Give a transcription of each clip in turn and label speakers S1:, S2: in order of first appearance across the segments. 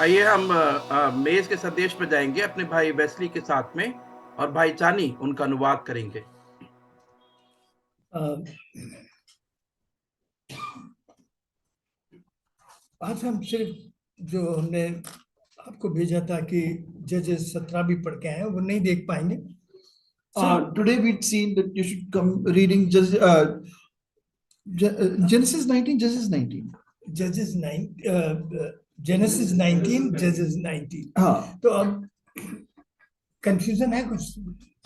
S1: आइए हम मेज के संदेश पर जाएंगे अपने भाई वेस्ली के साथ में, और भाई चानी उनका अनुवाद करेंगे।
S2: आज हम सिर्फ जो हमने आपको भेजा था कि जजेस 17 भी पढ़ के आए हैं, वो नहीं देख पाएंगे।
S3: Today we'd seen that you should come reading Genesis 19, Judges 19.
S2: जजेस 9 जेनेसिस 19 जजेस 19।
S3: हाँ
S2: तो अब कंफ्यूजन है कुछ?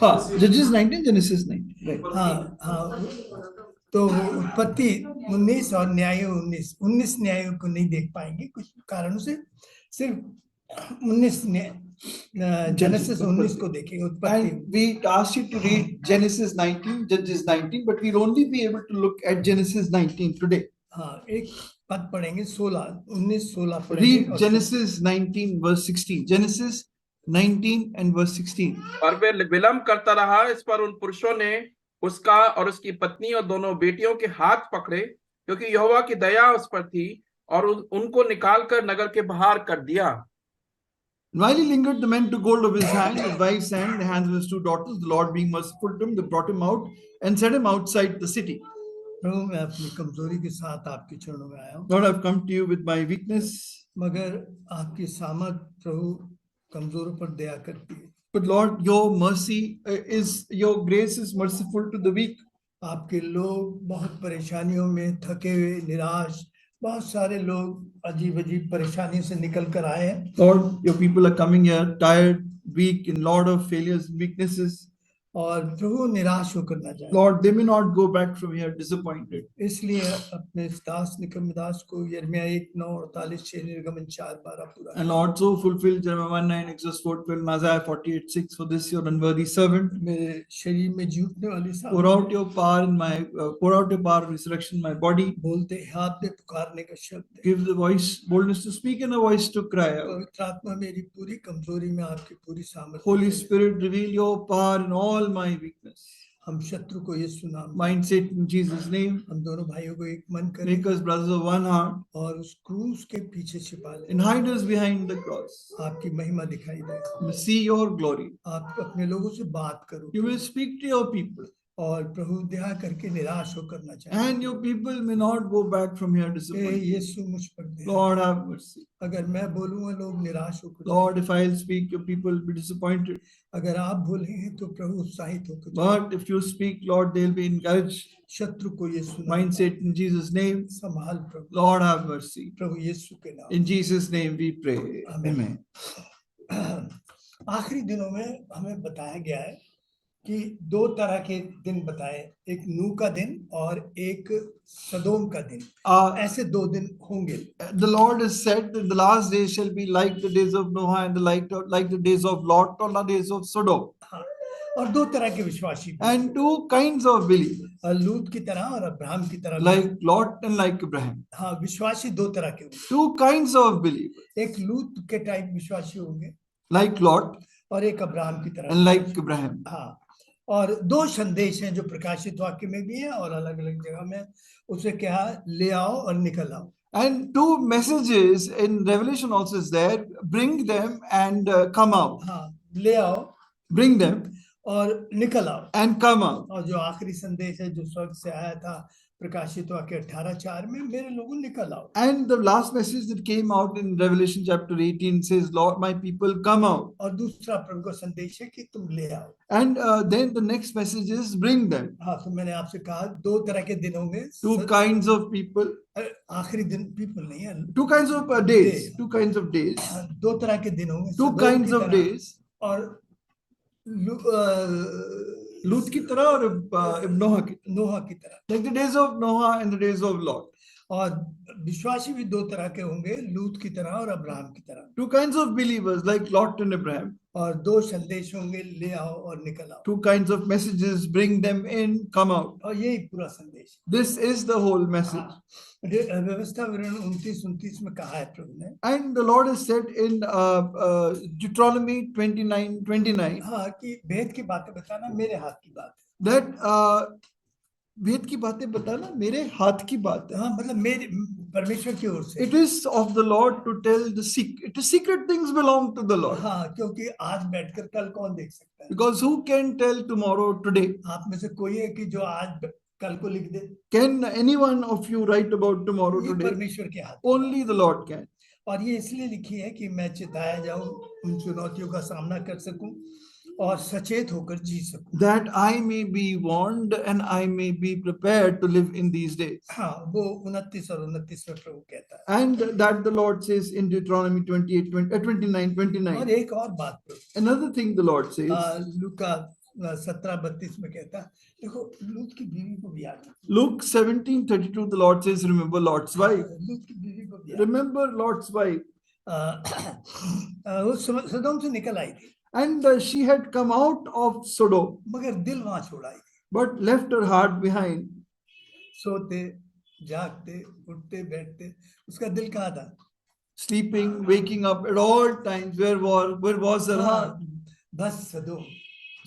S3: हाँ, Judges 19, Genesis 19, right.
S2: हाँ हाँ, तो उत्पत्ति 19 और न्याय 19 न्यायों को नहीं देख पाएंगे कुछ कारणों से। सिर्फ 19 जेनेसिस 19 को देखेंगे, उत्पत्ति।
S3: And we asked you to read Genesis 19, Judges 19, but we'll only be able to look at Genesis 19 today.
S2: हाँ, एक पद पढ़ेंगे 19-16 पढ़ेंगे।
S3: Read Genesis 19 verse 16. Genesis 19 and verse 16.
S1: और वे विलंब करता रहा, इस पर उन पुरुषों ने उसका और उसकी पत्नी और दोनों बेटियों के हाथ पकड़े, क्योंकि यहोवा की दया उस पर थी, और उनको निकालकर नगर के बाहर कर दिया।
S3: While he lingered, the men took hold of his hand, his wife's hand, the hands of his two daughters. The Lord being merciful to him, they brought him out and set him outside the city.
S2: प्रभु, मैं अपनी कमजोरी के साथ आपके चरणों में आया हूँ।
S3: Lord, I've come to you with my weakness.
S2: मगर आपकी सामर्थ प्रभु कमजोरों पर दया करती है।
S3: But Lord, your mercy your grace is merciful to the weak.
S2: आपके लोग बहुत परेशानियों में थके हुए, निराश, बहुत सारे लोग अजीब अजीब परेशानियों से निकल कर आए हैं।
S3: Lord, your people are coming here tired, weak, in lot of failures and weaknesses.
S2: और प्रभु निराश होकर ना जाए।
S3: Lord, they may not go back from here disappointed.
S2: इसलिए अपने दास निकम दास को यिर्मयाह 1:9-48, निर्गमन 4:12 पूरा।
S3: And Lord, so fulfill Jeremiah 1:9, Exodus 4:12, Isaiah 48:6 for this your unworthy servant.
S2: मेरे शरीर में जीवने वाली सामर्थ,
S3: pour out your power of resurrection in my body.
S2: बोलते हाथ में पुकारने का शब्द।
S3: Give the voice boldness to speak and a voice to cry out.
S2: पवित्र आत्मा मेरी पूरी कमजोरी में आपकी पूरी सामर्थ।
S3: Holy Spirit, reveal your power in all my weakness.
S2: हम शत्रु को यीशु नाम,
S3: Bind Satan in Jesus' name.
S2: हम दोनों भाइयों को एक मन करें,
S3: Make us brothers of one heart.
S2: और उस क्रूस के पीछे छिपा लें,
S3: And hide us behind the cross.
S2: आपकी महिमा दिखाई दे।
S3: See your glory.
S2: आप अपने लोगों से बात करो,
S3: You will speak to your people.
S2: और प्रभु दया करके निराश होकर ना जाए।
S3: And your people may not go back from here
S2: A
S3: disappointed.
S2: यीशु मुझ पर दया।
S3: Lord, have mercy.
S2: अगर मैं बोलूंगा लोग निराश होकर,
S3: Lord, if I'll speak, your people will be disappointed.
S2: अगर आप बोलेंगे तो प्रभु उत्साहित होकर।
S3: But if you speak, Lord, they'll be encouraged.
S2: शत्रु को यीशु नाम,
S3: Bind Satan in Jesus' name.
S2: संभाल प्रभु।
S3: Lord, have mercy.
S2: प्रभु यीशु के नाम,
S3: In Jesus' name we pray. Amen.
S2: आखिरी दिनों में हमें बताया गया है कि दो तरह के दिन बताए, एक नूह का दिन और एक सदोम का दिन। ऐसे दो दिन होंगे।
S3: The Lord has said that the last days shall be like the days of Noah and like the days of Lot or the days of Sodom.
S2: हाँ, और दो तरह के विश्वासी,
S3: And two kinds of believers,
S2: लूत की तरह और अब्राहम की तरह।
S3: like Lot and like Abraham.
S2: हाँ, विश्वासी दो तरह के होंगे।
S3: Two kinds of believers,
S2: एक लूत के टाइप विश्वासी होंगे,
S3: like Lot
S2: और एक अब्राहम की तरह,
S3: and like Abraham.
S2: हाँ, और दो संदेश हैं जो प्रकाशित वाक्य में भी हैं और अलग अलग जगह में। उसे क्या, ले आओ और निकल आओ।
S3: And two messages in Revelation also is there: bring them and come out.
S2: हाँ, ले आओ,
S3: Bring them
S2: और निकल आओ,
S3: and come out.
S2: और जो आखिरी संदेश है जो स्वर्ग से आया था प्रकाशित वाक्य 18:4 में, मेरे लोगों निकल आओ।
S3: And the last message that came out in Revelation chapter 18 says, Lord, my people, come out.
S2: और दूसरा प्रभु का संदेश है कि तुम ले आओ।
S3: And then the next message is, bring them.
S2: हाँ, तो मैंने आपसे कहा दो तरह के दिन होंगे।
S3: Two kinds of people.
S2: आखिरी दिन पीपल नहीं है,
S3: Two kinds of days. Two kinds of days.
S2: दो तरह के दिन होंगे।
S3: Two kinds of days.
S2: और
S3: लूत की तरह और नोहा
S2: की तरह,
S3: like the days of Noah and the days of Lot.
S2: और विश्वासी भी दो तरह के होंगे, लूत की तरह और अब्राहम की तरह।
S3: Two kinds of believers like Lot and Abraham.
S2: और दो संदेश होंगे, ले आओ और निकल आओ।
S3: Two kinds of messages, bring them in, come out.
S2: और यही पूरा संदेश।
S3: This is the whole message.
S2: व्यवस्था विवरण 29 में कहा है प्रभु ने।
S3: And the Lord has said in Deuteronomy 29:29.
S2: हाँ, कि भेद की बातें बताना मेरे हाथ की बात है।
S3: That वेद की बातें बताना मेरे हाथ की बात है.
S2: हाँ, मतलब मेरे परमेश्वर की ओर से.
S3: It is of the Lord to tell the secret. Secret things belong to the Lord.
S2: हाँ, क्योंकि आज बैठकर कल कौन देख सकता है?
S3: Because who can tell tomorrow today?
S2: आप में से कोई है कि जो आज कल को लिख दे?
S3: Can any one of you write about tomorrow
S2: ये
S3: today?
S2: परमेश्वर के हाथ में.
S3: Only the Lord can.
S2: और ये इसलिए लिखी है कि मैं चिताया जाऊं, उन चुनौतियों का सामना कर सकूं और सचेत होकर जी सकूं.
S3: That I may be warned and I may be prepared to live in these days.
S2: हाँ, वो 29 और 29 में प्रभु कहता है.
S3: And that the Lord says in Deuteronomy 28, 29,
S2: और
S3: 29.
S2: एक और बात प्रभु
S3: Another thing the Lord says,
S2: लूका 17:32 में कहता है, देखो लूत की बीवी को भी याद रखो.
S3: Luke 17:32, the Lord says, remember Lot's wife.
S2: लूत की बीवी को भी याद
S3: Remember Lot's wife.
S2: वो सदोम से निकल आई थी,
S3: And she had come out of Sodom,
S2: मगर दिल वहां छोड़ आई थी.
S3: but left her heart behind.
S2: सोते जागते उठते बैठते उसका दिल कहाँ था?
S3: Sleeping, waking up at all times. Where was her heart?
S2: बस सदोम,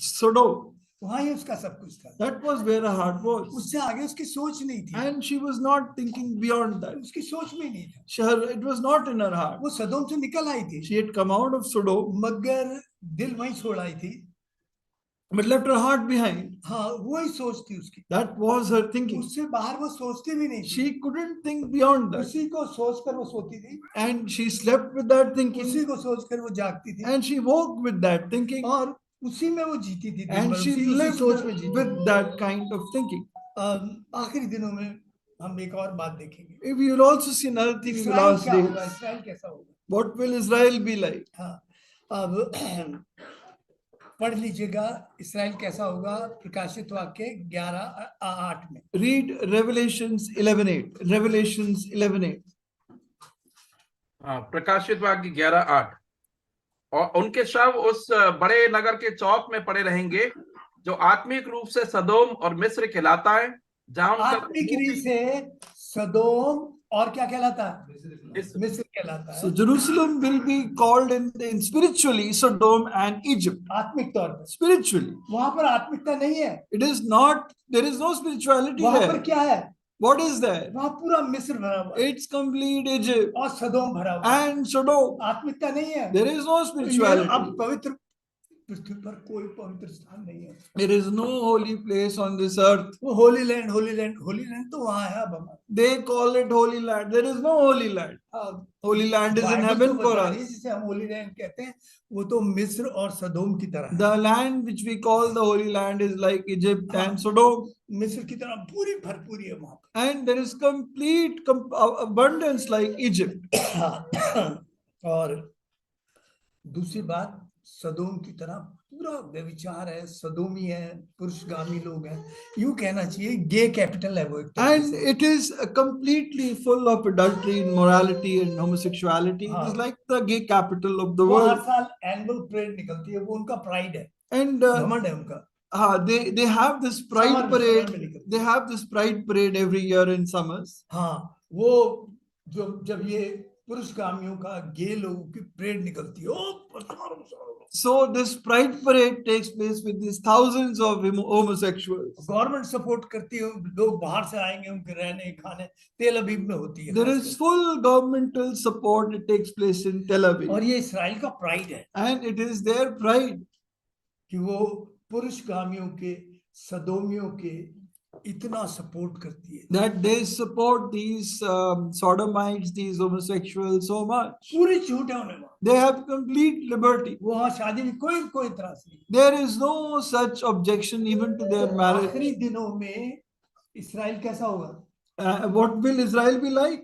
S3: Sodom.
S2: वहां ही उसका सब कुछ था.
S3: That was where her heart was.
S2: उससे आगे उसकी सोच नहीं थी.
S3: And she was not thinking beyond that.
S2: उसकी सोच में नहीं था.
S3: It was not in her heart.
S2: वो सदोम से निकल आई थी,
S3: She had come out of Sodom,
S2: मगर दिल वहीं छोड़ आई थी.
S3: but left her heart behind.
S2: हाँ, वही सोच थी उसकी.
S3: That was her thinking.
S2: उससे बाहर वो सोचती भी नहीं थी.
S3: She couldn't think beyond that.
S2: उसी को सोचकर वो सोती थी,
S3: And she slept with that thinking.
S2: उसी को सोचकर वो जागती थी,
S3: And she woke with that thinking.
S2: और उसी में वो जीती थी. दिन
S3: And
S2: भर
S3: she
S2: उसी
S3: lived
S2: सोच में जीती.
S3: with that kind of thinking.
S2: आखिरी दिनों में हम एक और बात देखेंगे.
S3: If you will also see another thing in the
S2: Israel
S3: last
S2: क्या होगा?
S3: days.
S2: इस्राएल कैसा होगा?
S3: What will Israel be like?
S2: हाँ, अब पढ़ लीजिएगा इस्राएल कैसा होगा, प्रकाशित वाक्य 11:8 में.
S3: Read Revelations 11:8. Revelations 11:8.
S1: हाँ, प्रकाशित वाक्य 11:8. और उनके शव उस बड़े नगर के चौक में पड़े रहेंगे जो आत्मिक रूप से सदोम और मिस्र कहलाता है, जहां उनका
S2: आत्मिक रीत से सदोम और क्या कहलाता है? मिस्र कहलाता है.
S3: So Jerusalem will be called in spiritually Sodom and Egypt.
S2: आत्मिक तौर पर
S3: Spiritually.
S2: वहां पर आत्मिकता नहीं है.
S3: It is not, there is no spirituality
S2: वहां पर
S3: there.
S2: क्या है?
S3: What is there?
S2: वहां पूरा मिस्र भरा हुआ है
S3: It's complete Egypt
S2: और सदोम भरा हुआ है.
S3: and Sodom.
S2: आत्मिकता नहीं है.
S3: There is no
S2: तो ये
S3: spirituality.
S2: अब पवित्र पृथ्वी पर कोई पवित्र स्थान नहीं है.
S3: There is no holy place on this earth.
S2: वो Holi land, Holi land, Holi land तो वहां है. अब हमारा
S3: They call it holy land. There is no holy land. Holy land is in
S2: Bible
S3: heaven
S2: तो
S3: for
S2: बता रही है,
S3: us.
S2: जिसे हम होली लैंड कहते हैं, वो तो मिस्र और सदोम की तरह है.
S3: The land which we call the holy land is like Egypt and Sodom.
S2: मिस्र की तरह पूरी भरपूरी है वहां
S3: And there is complete abundance like Egypt.
S2: पर. और दूसरी बात, सदोम की तरह पूरा व्यभिचार है, सदोमी है, पुरुषगामी लोग हैं. यूं कहना चाहिए गे कैपिटल है वो एक तरह
S3: And
S2: से.
S3: it is completely full of adultery, immorality, and homosexuality. It is like the gay capital of the
S2: वो हर
S3: world.
S2: साल एनुअल परेड निकलती है, वो उनका प्राइड है,
S3: And
S2: घमंड है उनका.
S3: they have this pride
S2: summer में
S3: parade.
S2: निकलती है.
S3: They have this pride parade every year in summers.
S2: हाँ, वो जब ये पुरुषगामियों का गे लोगों की परेड निकलती है, ओ
S3: So this pride parade takes place with these thousands of homosexuals.
S2: Government support करती है, लोग बाहर से आएंगे, उनके रहने खाने तेल अवीव में होती है.
S3: There is full governmental support. It takes place in Tel
S2: और
S3: Aviv.
S2: ये इसराइल का प्राइड है
S3: And it is their pride
S2: कि वो पुरुषगामियों के, सदोमियों के इतना सपोर्ट करती है.
S3: that they support these sodomites, these homosexuals so much.
S2: पूरी छूट है उन्हें वहाँ.
S3: They have complete liberty.
S2: वहाँ शादी में कोई इतराज नहीं.
S3: There is no such objection even to their marriage.
S2: आखिरी दिनों में इसराइल कैसा होगा?
S3: What will Israel be like?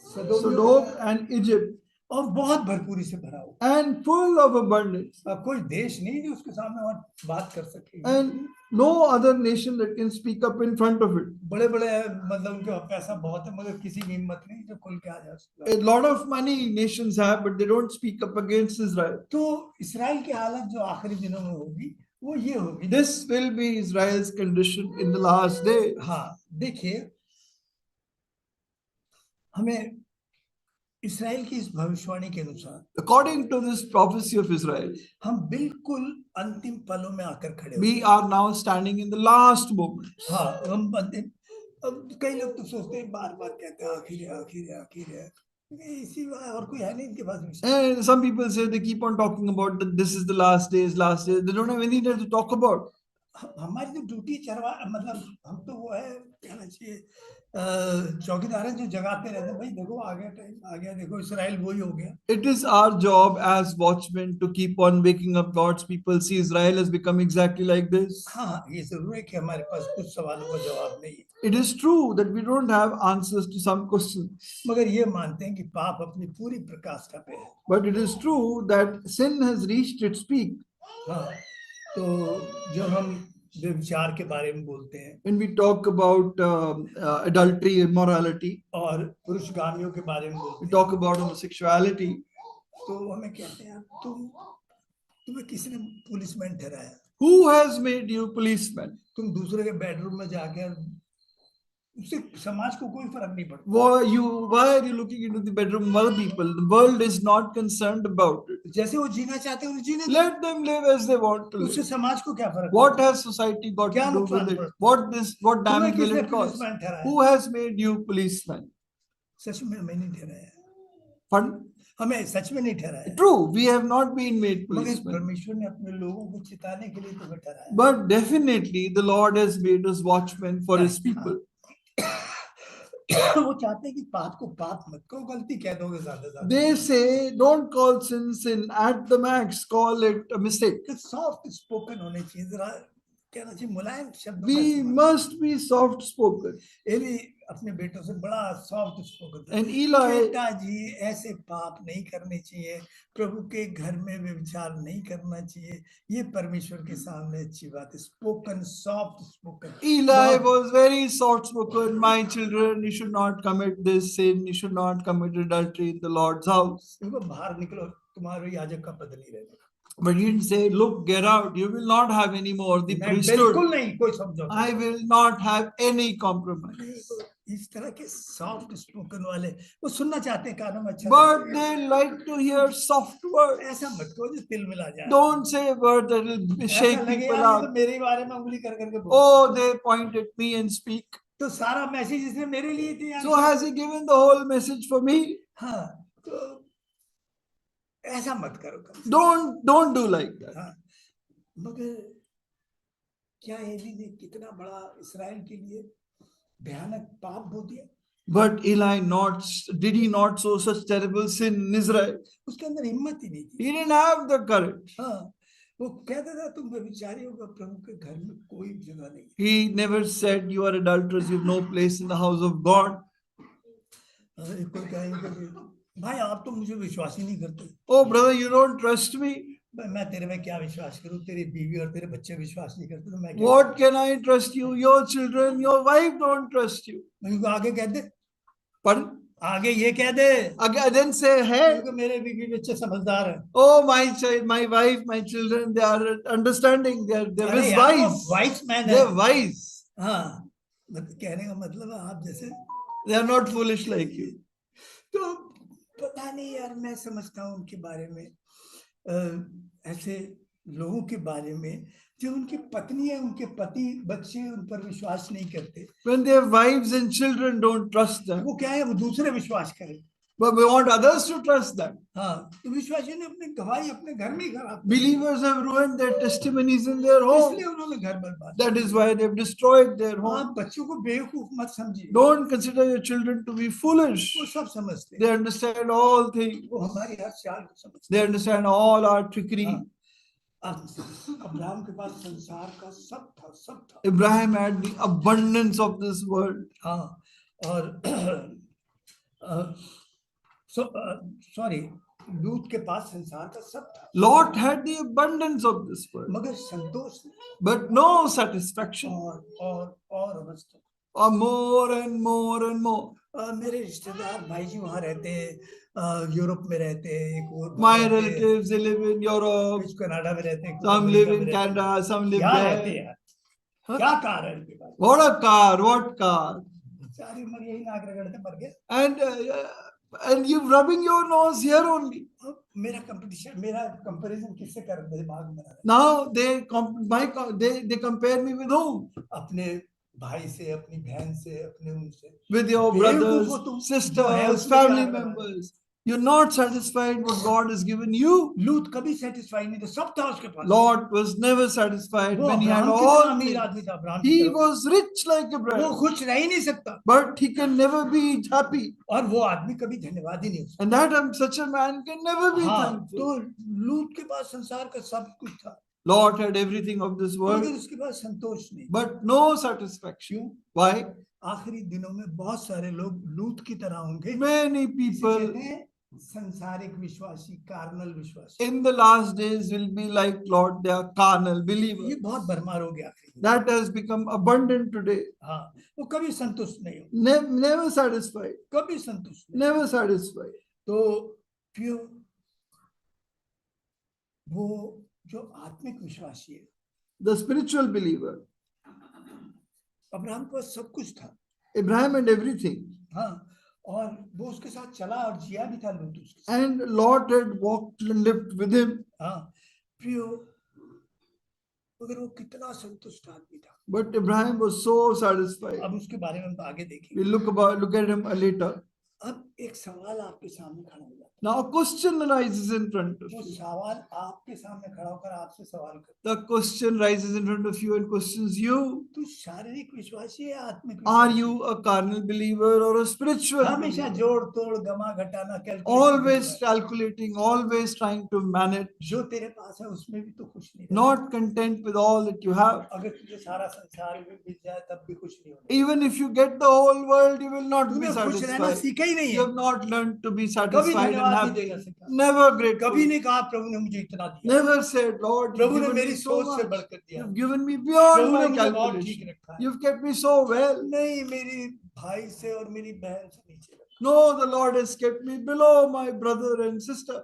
S3: Sodom and Egypt.
S2: और बहुत भरपूरी से भरा हुआ.
S3: And full of abundance.
S2: कोई देश नहीं जो उसके सामने और बात कर सके.
S3: And no other nation that can speak up in front of it.
S2: बड़े मतलब उनके पास पैसा बहुत है, मगर किसी की हिम्मत नहीं जो खुल के आ जाए.
S3: A lot of money nations have, but they don't speak up against Israel.
S2: तो इसराइल की हालत जो आखिरी दिनों में होगी वो ये होगी.
S3: This will be Israel's condition in the last day.
S2: हाँ, देखिए, हमें इसराइल की इस भविष्यवाणी के अनुसार
S3: According to this prophecy of Israel,
S2: हम बिल्कुल अंतिम पलों में आकर खड़े हो
S3: we
S2: गए।
S3: are now standing in the last moment.
S2: हाँ, हम अंतिम। अब कई लोग तो सोचते हैं, बार बार कहते हैं आखिर है, आखिर है, आखिर है। इसी और कोई है नहीं इनके पास विषय।
S3: And some people say they keep on talking about that this is the last days, last days. They don't have anything to talk about.
S2: हमारी तो ड्यूटी चरवा, मतलब हम तो वो है, कहना चाहिए चौकीदार हैं जो जगाते रहते हैं, भाई देखो आ गया टाइम, आ गया, देखो इसराइल वही हो गया।
S3: It is our job as watchmen to keep on waking up God's people. See, Israel has become exactly like this.
S2: हाँ, ये जरूर है कि हमारे पास कुछ सवालों का जवाब नहीं है,
S3: It is true that we don't have answers to some questions.
S2: मगर ये मानते हैं कि पाप अपनी पूरी प्रकाष्ठा पे है।
S3: But it is true that sin has reached its peak.
S2: हाँ, तो जब हम व्यभिचार के बारे में बोलते हैं
S3: When we talk about adultery, immorality,
S2: और पुरुषगामियों के बारे में
S3: we
S2: बोलते हैं,
S3: talk about homosexuality,
S2: तो हमें कहते हैं तुम्हें किसी ने पुलिसमैन ठहराया,
S3: who has made you policeman?
S2: तुम दूसरे के बेडरूम में जाकर, उससे समाज को कोई फर्क नहीं पड़ता।
S3: Why are you looking into the bedroom of other people? The world is not concerned about it.
S2: जैसे वो जीना चाहते हैं, जीने दो।
S3: Let them live as they want to
S2: उससे
S3: live.
S2: समाज को क्या फर्क
S3: What
S2: पड़ता है?
S3: has society got
S2: क्या
S3: to do
S2: नुकसान
S3: with it?
S2: पड़ता
S3: What
S2: तुम्हें
S3: damage will
S2: किसने
S3: it cause?
S2: पुलिसमैन ठहराया?
S3: Who has made you policeman?
S2: सच में हमें नहीं ठहराया,
S3: Pardon?
S2: हमें सच में नहीं ठहराया,
S3: True, we have not been made
S2: मगर
S3: policemen.
S2: परमेश्वर ने अपने लोगों को चिताने के लिए तुम्हें ठहराया।
S3: But definitely the Lord has made us watchmen for his people.
S2: वो चाहते हैं कि पाप को पाप मत करो, गलती कह दोगे ज्यादा ज्यादा।
S3: They say, don't call sin sin, at the max call it a mistake.
S2: Soft spoken होने चाहिए, जरा कहना चाहिए मुलायम शब्द।
S3: We must be soft spoken.
S2: Eli अपने बेटों से बड़ा सॉफ्ट स्पोकन था।
S3: And Eli,
S2: बेटा जी ऐसे पाप नहीं करने चाहिए, प्रभु के घर में व्यभिचार नहीं करना चाहिए, ये परमेश्वर के सामने अच्छी बात है। Spoken, soft spoken.
S3: Eli was very soft spoken. My children, you should not commit this sin. You should not commit adultery in the Lord's house.
S2: उनको बाहर निकलो, तुम्हारे याजक का पद नहीं रहेगा।
S3: But he didn't say, look, get out. You will not have any more the priesthood.
S2: बिल्कुल नहीं, कोई समझौता।
S3: I will not have any compromise.
S2: इस तरह के सॉफ्ट स्पोकन वाले वो सुनना चाहते हैं, कानों में अच्छा,
S3: But they like to hear soft words.
S2: ऐसा मत करो जो तिल मिला जाए।
S3: Don't say a word that will shake
S2: ऐसा लगे
S3: people
S2: यार, ये तो
S3: up.
S2: मेरे बारे में उंगली कर करके बोल।
S3: Oh, they point at me and speak.
S2: तो सारा मैसेज इसने मेरे लिए दिया।
S3: So has he given the whole message for me?
S2: हाँ, तो ऐसा मत करो।
S3: Don't do like that.
S2: हाँ, मगर क्या एली ने कितना बड़ा इसराइल के लिए भयानक पाप बो दिया?
S3: But Eli did he not sow such terrible sin in Israel?
S2: उसके अंदर हिम्मत ही नहीं थी।
S3: He didn't have the courage.
S2: हाँ, वो कहता था तुम व्यभिचारी होगा, प्रभु के घर में कोई जगह नहीं।
S3: He never said you are adulterers, you have no place in the house of God.
S2: कोई कहेगा भाई आप तो मुझे विश्वास ही नहीं करते।
S3: Oh brother, you don't trust me.
S2: मैं तेरे में क्या विश्वास करूं? तेरी बीवी और तेरे बच्चे विश्वास नहीं करते तो मैं क्या?
S3: What can I trust you? Your children, your wife don't trust you.
S2: उनको आगे कह दे।
S3: Pardon?
S2: आगे ये कह दे।
S3: Again, then say, hey,
S2: मेरे बीवी बच्चे समझदार हैं।
S3: oh my child, my wife, my children, they are understanding. They're wise.
S2: Vice man है।
S3: They're wise.
S2: हाँ, कहने का मतलब है आप जैसे।
S3: They are not foolish like you.
S2: तो पता नहीं यार, मैं समझता हूँ उनके बारे में, ऐसे लोगों के बारे में जो उनकी पत्नी है, उनके पति बच्चे उन पर विश्वास नहीं करते।
S3: When their wives and children don't trust them.
S2: वो क्या है, वो दूसरे विश्वास करें।
S3: But we want others to trust them.
S2: हाँ, तो विश्वासियों ने अपनी गवाही अपने घर में ही खराब।
S3: Believers have ruined their testimonies in their home.
S2: इसलिए उन्होंने घर बर्बाद।
S3: That is why they've destroyed their home.
S2: आप बच्चों को बेवकूफ मत समझिए।
S3: Don't consider your children to be foolish.
S2: वो सब समझते
S3: They
S2: हैं,
S3: understand all things.
S2: वो हमारी हर चाल को समझते
S3: They understand all our trickery.
S2: हैं। अब्राहम के पास संसार का सब था।
S3: Abraham had the abundance of this world.
S2: हाँ, और सॉरी, लूत के पास संसार का सब था।
S3: Lot had the abundance of this world,
S2: मगर संतोष
S3: but no satisfaction.
S2: और अवस्था।
S3: Or more and more and more.
S2: मेरे रिश्तेदार भाई जी वहाँ रहते हैं, यूरोप में रहते हैं, एक और
S3: My relatives, they live in Europe.
S2: कुछ कनाडा में रहते हैं,
S3: Some live in Canada, some live
S2: क्या रहते
S3: there.
S2: हैं? क्या कार है इनके पास?
S3: What a car, what car.
S2: सारी उम्र यही नाक रगड़ते मर गए।
S3: And And you're rubbing your nose here only.
S2: अब मेरा कंपैरिजन किससे कर दिमाग में बना रहा है?
S3: Now they compare me with whom?
S2: अपने भाई से, अपनी बहन से, अपने उनसे।
S3: With your
S2: बेवकूफ हो
S3: brothers,
S2: तुम, जो है
S3: sisters,
S2: उसमें
S3: family
S2: क्या करना है?
S3: members. You're not satisfied what God has given you.
S2: लूत कभी सेटिस्फाई नहीं था, सब था उसके पास।
S3: Lot was never satisfied
S2: वो
S3: when he had
S2: अब्राहम की तरह
S3: all
S2: अमीर
S3: things.
S2: आदमी था, अब्राहम की
S3: He
S2: तरह।
S3: was rich like
S2: वो
S3: Abraham,
S2: खुश रह ही नहीं सकता,
S3: but he can never be happy.
S2: और वो आदमी कभी धन्यवाद ही नहीं हो सकता।
S3: And that such a man can never be
S2: हाँ,
S3: thankful.
S2: तो लूत के पास संसार का सब कुछ था,
S3: Lot had everything of this
S2: मगर
S3: world,
S2: उसके पास संतोष नहीं।
S3: but no satisfaction. Why?
S2: आखिरी दिनों में बहुत सारे लोग लूत की तरह होंगे।
S3: Many
S2: इसे
S3: people
S2: कहते हैं संसारिक विश्वासी, कार्नल विश्वासी।
S3: in the last days will be like Lord, they are carnal
S2: ये
S3: believers.
S2: बहुत भरमार हो गया आखिरी।
S3: That has become abundant today.
S2: हाँ, वो कभी संतुष्ट नहीं हो,
S3: Never satisfied.
S2: कभी संतुष्ट नहीं।
S3: Never satisfied.
S2: तो फिर वो जो आत्मिक विश्वासी है,
S3: The spiritual believer,
S2: अब्राहम के पास सब कुछ था,
S3: Abraham and everything.
S2: हाँ, और वो उसके साथ चला और जिया भी था लूत उसके साथ।
S3: And Lot had walked and lived with him.
S2: हाँ, फिर मगर वो कितना संतुष्ट आदमी था।
S3: But Abraham was so satisfied.
S2: अब उसके बारे में हम आगे देखेंगे।
S3: We'll look at him later.
S2: अब एक सवाल आपके सामने खड़ा हो जाता है।
S3: Now a question arises in front of
S2: वो
S3: you.
S2: सवाल आपके सामने खड़ा होकर आपसे सवाल करता
S3: The question rises in front of you and questions you.
S2: है, तू शारीरिक विश्वासी है, आत्मिक
S3: Are
S2: विश्वासी?
S3: you a carnal believer or a spiritual
S2: हमेशा
S3: believer?
S2: जोड़ तोड़ गमा घटाना
S3: Always calculating, always trying to manage,
S2: जो तेरे पास है उसमें भी तो खुश नहीं रहता।
S3: not content with all that you have.
S2: अगर तुझे सारा संसार भी मिल जाए तब भी खुश नहीं होगा।
S3: Even if you get the whole world, you will not be
S2: तूने खुश रहना
S3: satisfied.
S2: सीखा ही नहीं
S3: You
S2: है,
S3: have not learned to be
S2: कभी
S3: satisfied and
S2: धन्यवाद नहीं
S3: happy.
S2: देना सीखा,
S3: Never grateful.
S2: कभी नहीं कहा प्रभु ने मुझे इतना दिया,
S3: Never said, Lord,
S2: प्रभु
S3: you've
S2: ने
S3: given
S2: मेरी
S3: me so
S2: सोच से
S3: much.
S2: बढ़कर दिया,
S3: You've given me beyond
S2: प्रभु ने
S3: my
S2: मुझे बहुत ठीक
S3: calculation.
S2: रखा है।
S3: You've kept me so well.
S2: नहीं, मेरी भाई से और मेरी बहन से नीचे रखा।
S3: No, the Lord has kept me below my brother and sister.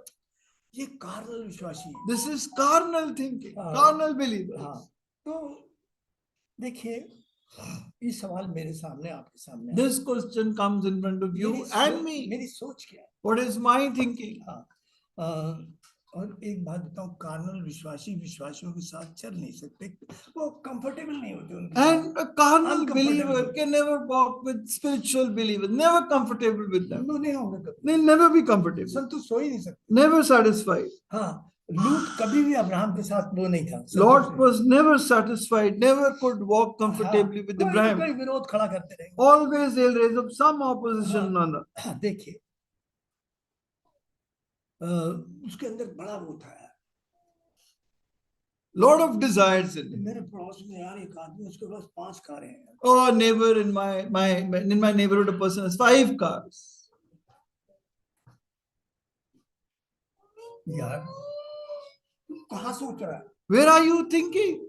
S2: ये कार्नल विश्वासी है।
S3: This is carnal thinking,
S2: हाँ।
S3: carnal believers.
S2: हाँ, तो देखिए, ये सवाल मेरे सामने, आपके सामने है।
S3: This question comes in front of you and me.
S2: मेरी सोच क्या है?
S3: What is my thinking?
S2: हाँ, और एक बात बताऊं, कार्नल विश्वासी विश्वासियों के साथ चल नहीं सकते, वो कंफर्टेबल नहीं होते उनके साथ।
S3: And a carnal
S2: Uncomfortable.
S3: believer can never walk with spiritual believers, never comfortable with them.
S2: वो नहीं होंगे कभी,
S3: They'll never be comfortable,
S2: संतुष्ट हो ही नहीं सकते।
S3: never satisfied.
S2: हाँ, लूत कभी भी अब्राहम के साथ वो नहीं था,
S3: Lot was never satisfied, never could walk comfortably with
S2: कोई
S3: Abraham.
S2: कोई विरोध खड़ा करते रहेंगे।
S3: Always they'll raise up some opposition on that.
S2: हाँ, देखिए, उसके अंदर बड़ा वो था यार,
S3: Lot of desires in him.
S2: मेरे पड़ोस में यार एक आदमी, उसके पास 5 कारें हैं।
S3: Oh, neighbor in my neighborhood, a person has 5 cars.
S2: यार कहाँ सोच रहा है?
S3: Where are you thinking?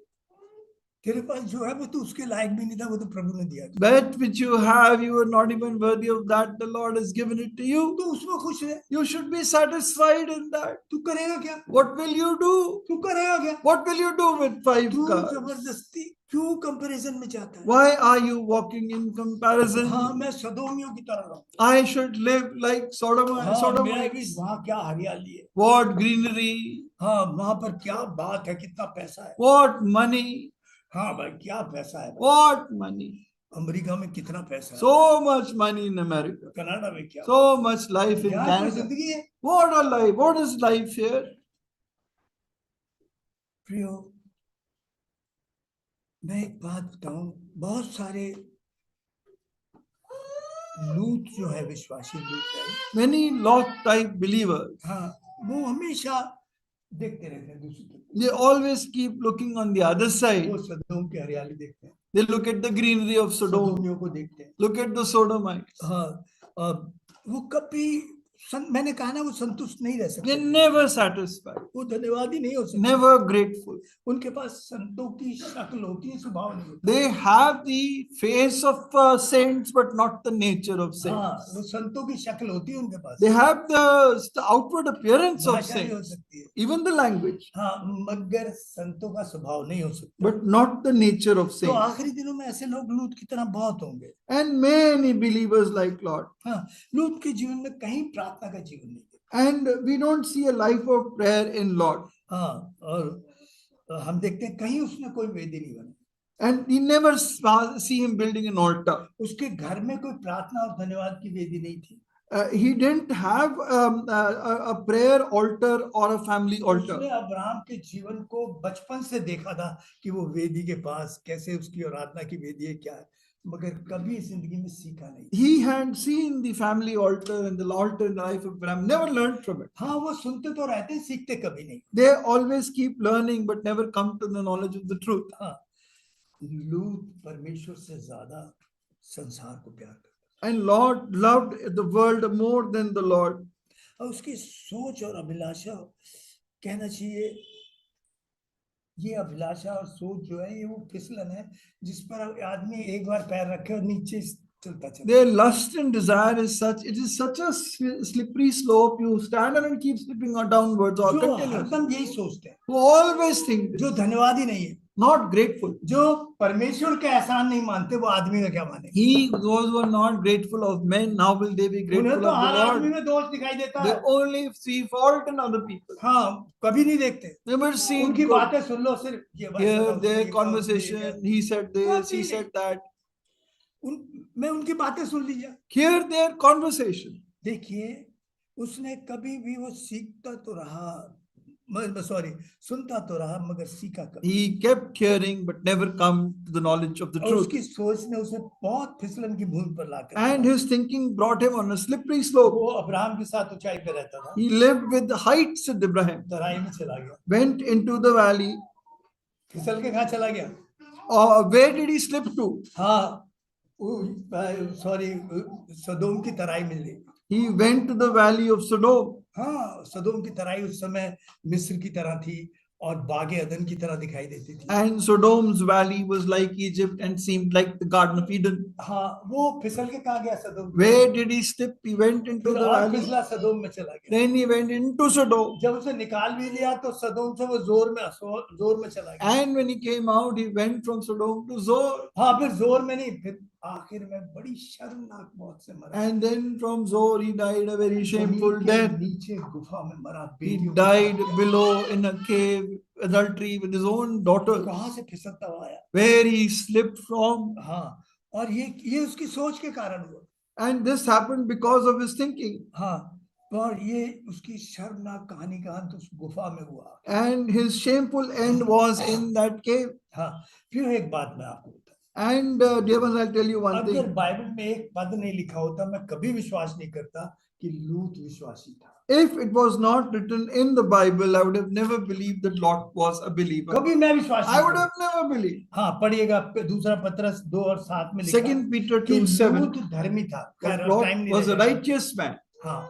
S2: तेरे पास जो है वो तो उसके लायक भी नहीं था, वो तो प्रभु ने दिया।
S3: That which you have, you are not even worthy of that. The Lord has given it to you.
S2: तो उसमें खुश है,
S3: You should be satisfied in that.
S2: तू करेगा क्या?
S3: What will you do?
S2: तू करेगा क्या?
S3: What will you do with 5
S2: तू
S3: cars?
S2: जबरदस्ती क्यों कंपैरिजन में जाता है?
S3: Why are you walking in comparison?
S2: हाँ, मैं सदोमियों की तरह रहूं।
S3: I should live like Sodom.
S2: हाँ, मेरा भी
S3: Sodomites.
S2: वहाँ क्या हरियाली है,
S3: What greenery?
S2: हाँ वहाँ पर क्या बात है, कितना पैसा है,
S3: What money?
S2: हाँ भाई क्या पैसा है,
S3: What money?
S2: अमेरिका में कितना पैसा है,
S3: So much money in America.
S2: Canada में क्या,
S3: So much life in
S2: यहाँ कोई
S3: Canada.
S2: जिंदगी है?
S3: What a life. What is life here?
S2: प्रियो, मैं एक बात बताऊं, बहुत सारे लूत जो है, विश्वासी लूत है,
S3: Many Lot type believers,
S2: हाँ वो हमेशा देखते रहते हैं दूसरी तरफ,
S3: they always keep looking on the other side.
S2: वो सदोम की हरियाली देखते हैं,
S3: They look at the greenery of Sodom.
S2: सदोमियों को देखते हैं,
S3: Look at the Sodomites.
S2: हाँ वो कभी मैंने कहा ना, वो संतुष्ट नहीं रह सकते,
S3: They're never satisfied,
S2: वो धन्यवादी नहीं हो सकते,
S3: never grateful.
S2: उनके पास संतों की शक्ल होती है, स्वभाव नहीं होता।
S3: They have the face of saints, but not the nature of
S2: हाँ,
S3: saints.
S2: वो संतों की शक्ल होती है उनके पास,
S3: They have the outward appearance of
S2: भाषा भी हो
S3: saints,
S2: सकती है,
S3: even the language,
S2: हाँ, मगर संतों का स्वभाव नहीं हो सकता।
S3: but not the nature of
S2: तो
S3: saints.
S2: आखिरी दिनों में ऐसे लोग लूत की तरह बहुत होंगे।
S3: And many believers like Lord.
S2: हाँ, लूत के जीवन में कहीं प्रार्थना का जीवन नहीं है।
S3: And we don't see a life of prayer in Lord.
S2: हाँ, और हम देखते हैं कहीं उसने कोई वेदी नहीं बनाई,
S3: And we never see him building an altar.
S2: उसके घर में कोई प्रार्थना और धन्यवाद की वेदी नहीं थी।
S3: He didn't have a prayer altar or a family altar.
S2: उसने अब्राहम के जीवन को बचपन से देखा था कि वो वेदी के पास कैसे उसकी आराधना की वेदी है क्या है, मगर कभी जिंदगी में सीखा नहीं।
S3: He had seen the family altar and the altar in the life of Abraham, never learned from it.
S2: हाँ, वो सुनते तो रहते हैं, सीखते कभी नहीं।
S3: They always keep learning but never come to the knowledge of the truth.
S2: हाँ, लूत परमेश्वर से ज्यादा संसार को प्यार करता
S3: And Lord loved the world more than the Lord.
S2: और उसकी सोच और अभिलाषा, कहना चाहिए ये अभिलाषा और सोच जो है, ये वो फिसलन है जिस पर आदमी एक बार पैर रखे और नीचे चलता चलता।
S3: Their lust and desire is such, it is such a slippery slope. You stand on and keep slipping on downwards or
S2: जो
S3: continuously.
S2: हरदम यही सोचते हैं,
S3: Who always think this,
S2: जो धन्यवादी नहीं है,
S3: not grateful.
S2: जो परमेश्वर के एहसान नहीं मानते, वो आदमी का क्या माने?
S3: He, those who are not grateful of men, how will they be
S2: उन्हें
S3: grateful
S2: तो
S3: of
S2: हर
S3: the
S2: आदमी
S3: Lord?
S2: में दोष दिखाई देता
S3: They
S2: है,
S3: only see fault in other people.
S2: हाँ, कभी नहीं देखते।
S3: Never see
S2: उनकी
S3: good.
S2: बातें सुन लो, सिर्फ ये वैसा
S3: Hear
S2: था, उसने
S3: their
S2: ये कहा, उसने ये
S3: conversation.
S2: कहा।
S3: He said this, he said that.
S2: मैं उनकी बातें सुन लीजिए।
S3: Hear their conversation.
S2: देखिए, उसने कभी भी वो सीखता तो रहा, सॉरी, सुनता तो रहा मगर सीखा कभी।
S3: He kept hearing but never come to the knowledge of the
S2: और
S3: truth.
S2: उसकी सोच ने उसे बहुत फिसलन की भूमि पर लाकर
S3: And his thinking brought him on a slippery slope.
S2: वो अब्राहम के साथ ऊंचाई पे रहता था,
S3: He lived with the heights of Abraham,
S2: तराई में चला गया,
S3: went into the valley.
S2: फिसल के कहाँ चला गया?
S3: Where did he slip to?
S2: हाँ, सॉरी, सदोम की तराई मिल गई।
S3: He went to the valley of Sodom.
S2: हाँ, सदोम की तराई उस समय मिस्र की तरह थी और बागे अदन की तरह दिखाई देती थी।
S3: And Sodom's valley was like Egypt and seemed like the Garden of Eden.
S2: हाँ, वो फिसल के कहाँ गया? सदोम।
S3: Where did he slip? He went into
S2: फिर
S3: the
S2: और
S3: valley.
S2: फिसला, सदोम में चला गया।
S3: Then he went into Sodom.
S2: जब उसे निकाल भी लिया तो सदोम से वो जोर में चला गया।
S3: And when he came out, he went from Sodom to Zor.
S2: हाँ, फिर जोर में नहीं, फिर आखिर में बड़ी शर्मनाक मौत से मरा।
S3: And then from Zor, he died a very shameful
S2: जमीन के
S3: death.
S2: नीचे गुफा में मरा।
S3: He
S2: बेटियों के
S3: died
S2: साथ।
S3: below in a cave, adultery with his own daughter,
S2: कहाँ से फिसलता हुआ आया?
S3: where he slipped from.
S2: हाँ, और ये उसकी सोच के कारण हुआ।
S3: And this happened because of his thinking.
S2: हाँ, और ये उसकी शर्मनाक कहानी का अंत उस गुफा में हुआ।
S3: And his shameful end was in that cave.
S2: हाँ, फिर एक बात मैं आपको बताऊं,
S3: And dear ones, I'll tell you one
S2: अगर
S3: thing.
S2: बाइबल में एक पद नहीं लिखा होता, मैं कभी विश्वास नहीं करता कि लूत विश्वासी था।
S3: If it was not written in the Bible, I would have never believed that Lot was a believer.
S2: कभी मैं विश्वास
S3: I
S2: नहीं
S3: would
S2: करता।
S3: have never believed.
S2: हाँ, पढ़िएगा दूसरा पत्रस 2:7 में लिखा
S3: 2 Peter
S2: कि
S3: 2:7.
S2: लूत धर्मी था।
S3: That
S2: टाइम
S3: Lot
S2: नहीं
S3: was a
S2: रहेगा।
S3: righteous man.
S2: हाँ,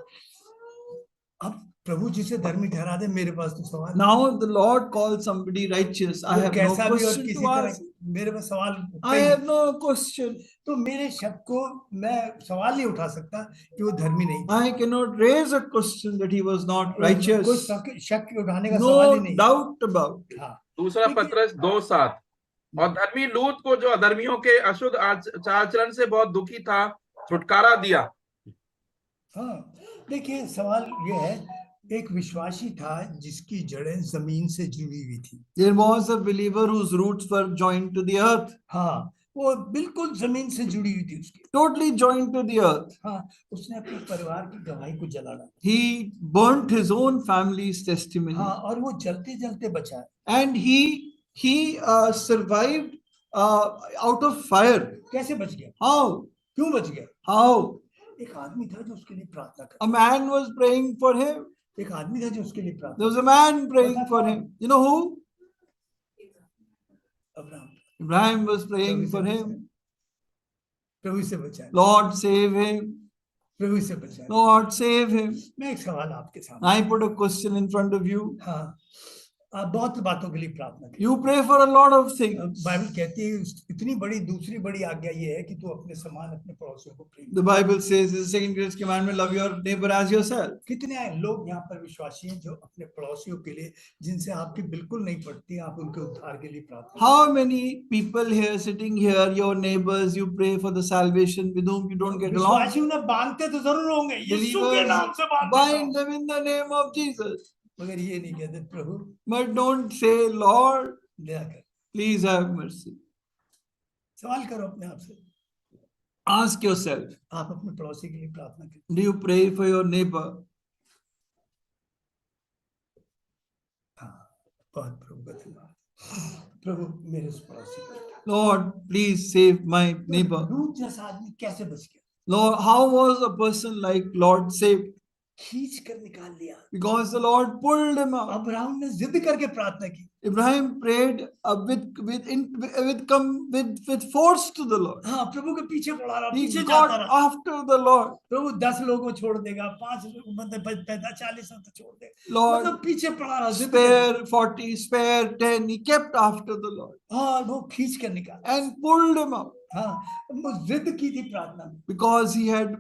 S2: अब प्रभु जिसे धर्मी ठहरा दे, मेरे पास तो सवाल
S3: Now the Lord calls somebody righteous. I
S2: वो
S3: have no
S2: कैसा भी और
S3: question
S2: किसी
S3: to
S2: तरह,
S3: ask.
S2: मेरे पास सवाल
S3: I have no question.
S2: तो मेरे शक को मैं सवाल नहीं उठा सकता कि वो धर्मी नहीं था।
S3: I cannot raise a question that he was not
S2: कोई
S3: righteous.
S2: शक उठाने का सवाल ही
S3: No
S2: नहीं।
S3: doubt about it.
S2: हाँ,
S1: दूसरा पत्रस 2:7। और धर्मी लूत को, जो अधर्मियों के अशुद्ध आचरण से बहुत दुखी था, छुटकारा दिया।
S2: हाँ, देखिए सवाल ये है, एक विश्वासी था जिसकी जड़ें जमीन से जुड़ी हुई थी।
S3: There was a believer whose roots were joined to the earth.
S2: हाँ, वो बिल्कुल जमीन से जुड़ी हुई थी उसकी।
S3: Totally joined to the earth.
S2: हाँ, उसने अपने परिवार की गवाही को जला डाला।
S3: He burnt his own family's testimony.
S2: हाँ, और वो जलते जलते बचा।
S3: And he survived out of fire.
S2: कैसे बच गया?
S3: How?
S2: क्यों बच गया?
S3: How?
S2: एक आदमी था जो उसके लिए प्रार्थना
S3: A
S2: करता।
S3: man was praying for him.
S2: एक आदमी था जो उसके लिए प्रार्थना।
S3: There was a man praying for him. You know who?
S2: Abraham.
S3: Abraham was praying for him.
S2: प्रभु से बचाए।
S3: Lord, save him.
S2: प्रभु से बचाए।
S3: Lord, save him.
S2: मैं एक सवाल आपके सामने,
S3: I put a question in front of you.
S2: हाँ, आप बहुत बातों के लिए प्रार्थना करें।
S3: You pray for a lot of things.
S2: Bible कहती है इतनी बड़ी दूसरी बड़ी आज्ञा ये है कि तू अपने समान अपने पड़ोसियों को प्रेम।
S3: The Bible says the second greatest commandment, love your neighbor as yourself.
S2: कितने लोग यहाँ पर विश्वासी हैं जो अपने पड़ोसियों के लिए, जिनसे आपकी बिल्कुल नहीं पड़ती, आप उनके उद्धार के लिए प्रार्थना।
S3: How many people here sitting here, your neighbors, you pray for the salvation with whom you don't get along?
S2: विश्वासी उन्हें बांधते तो जरूर होंगे, यीशु के
S3: Believers,
S2: नाम से
S3: bind
S2: बांधते,
S3: them in the name of Jesus.
S2: मगर ये नहीं कहते प्रभु
S3: But don't say, Lord,
S2: दया कर।
S3: please have mercy.
S2: सवाल करो अपने आप से,
S3: Ask yourself,
S2: आप अपने पड़ोसी के लिए प्रार्थना करें।
S3: do you pray for your neighbor?
S2: हाँ, बहुत प्रभु का धन्यवाद। प्रभु मेरे उस पड़ोसी को,
S3: Lord, please save my neighbor.
S2: लूत जैसा आदमी कैसे बच गया?
S3: Lord, how was a person like Lord saved?
S2: खींच कर निकाल लिया।
S3: Because the Lord pulled him out.
S2: Abraham ने जिद करके प्रार्थना की।
S3: Abraham prayed with force to the Lord.
S2: हाँ, प्रभु के पीछे पड़ा रहा,
S3: He
S2: पीछे
S3: got
S2: जाता रहा।
S3: after the Lord.
S2: प्रभु 10 लोगों को छोड़ देगा, 5 लोग मतलब 40 तो छोड़ देगा,
S3: Lord,
S2: मतलब पीछे पड़ा रहा, जिद करके।
S3: spare 40, spare 10. He kept after the Lord
S2: और वो खींच कर निकाला।
S3: and pulled him out
S2: हाँ, वो जिद की थी प्रार्थना में।
S3: because he had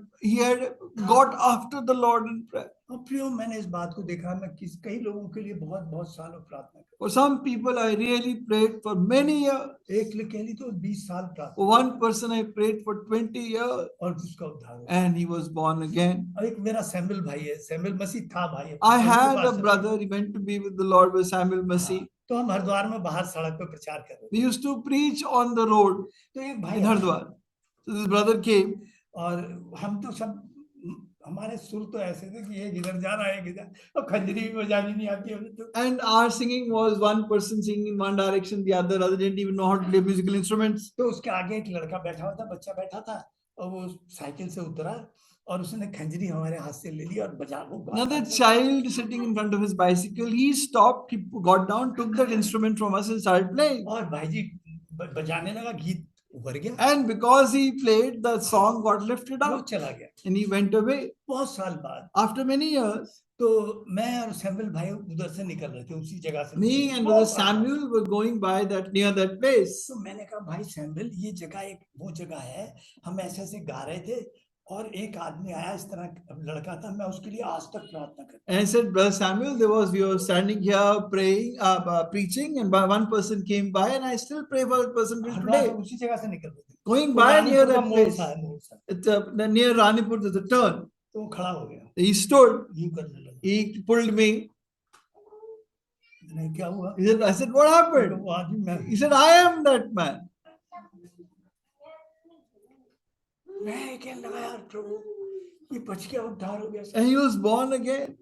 S3: got after the Lord in prayer.
S2: और प्रियो, मैंने इस बात को देखा, मैं कई लोगों के लिए बहुत बहुत सालों प्रार्थना की।
S3: For some people, I really prayed for many years.
S2: एक कह ली तो 20 साल प्रार्थना।
S3: For one person, I prayed for 20 years
S2: और उसका उद्धार हुआ।
S3: and he was born again.
S2: और एक मेरा सैमुअल भाई है, सैमुअल मसीह था भाई।
S3: I had a brother, he went to be with the Lord, with Samuel Masih.
S2: तो हम हरिद्वार में बाहर सड़क पे प्रचार कर रहे थे।
S3: We used to preach on the road
S2: तो एक भाई
S3: in Haridwar. So this brother came.
S2: और हम तो सब, हमारे सुर तो ऐसे थे कि एक इधर जा रहा है, एक इधर, और खंजरी भी बजानी नहीं आती हमें तो।
S3: And our singing was one person singing in one direction, the other didn't even know how to play musical instruments.
S2: तो उसके आगे एक लड़का बैठा हुआ था, बच्चा बैठा था, और वो साइकिल से उतरा और उसने खंजरी हमारे हाथ से ले ली और बजा वो।
S3: Another child sitting in front of his bicycle, he stopped, he got down, took that instrument from us and started playing.
S2: और भाई जी बजाने लगा, गीत उभर गया।
S3: And because he played, the song got lifted
S2: वो
S3: up
S2: चला गया।
S3: and he went away.
S2: बहुत साल बाद
S3: After many years,
S2: तो मैं और सैमुअल भाई उधर से निकल रहे थे, उसी जगह से।
S3: me and brother Samuel were going by near that place.
S2: तो मैंने कहा भाई सैमुअल, ये जगह एक वो जगह है, हम ऐसे ऐसे गा रहे थे और एक आदमी आया, इस तरह लड़का था, मैं उसके लिए आज तक प्रार्थना करता।
S3: And I said, brother Samuel, we were standing here praying, preaching, and one person came by, and I still pray for that person till today.
S2: उसी जगह से निकल रहे थे,
S3: Going by near that
S2: मोड़
S3: place,
S2: सा है, मोड़ सा।
S3: it's near Ranipur, there's a turn.
S2: तो वो खड़ा हो गया,
S3: He stood,
S2: यूं करने लगा।
S3: he pulled me.
S2: मैंने क्या हुआ?
S3: I said, what happened?
S2: वो आदमी मैं,
S3: He said, I am that man.
S2: मैं कहने लगा यार प्रभु, ये बच गया, उद्धार हो गया।
S3: And he was born again.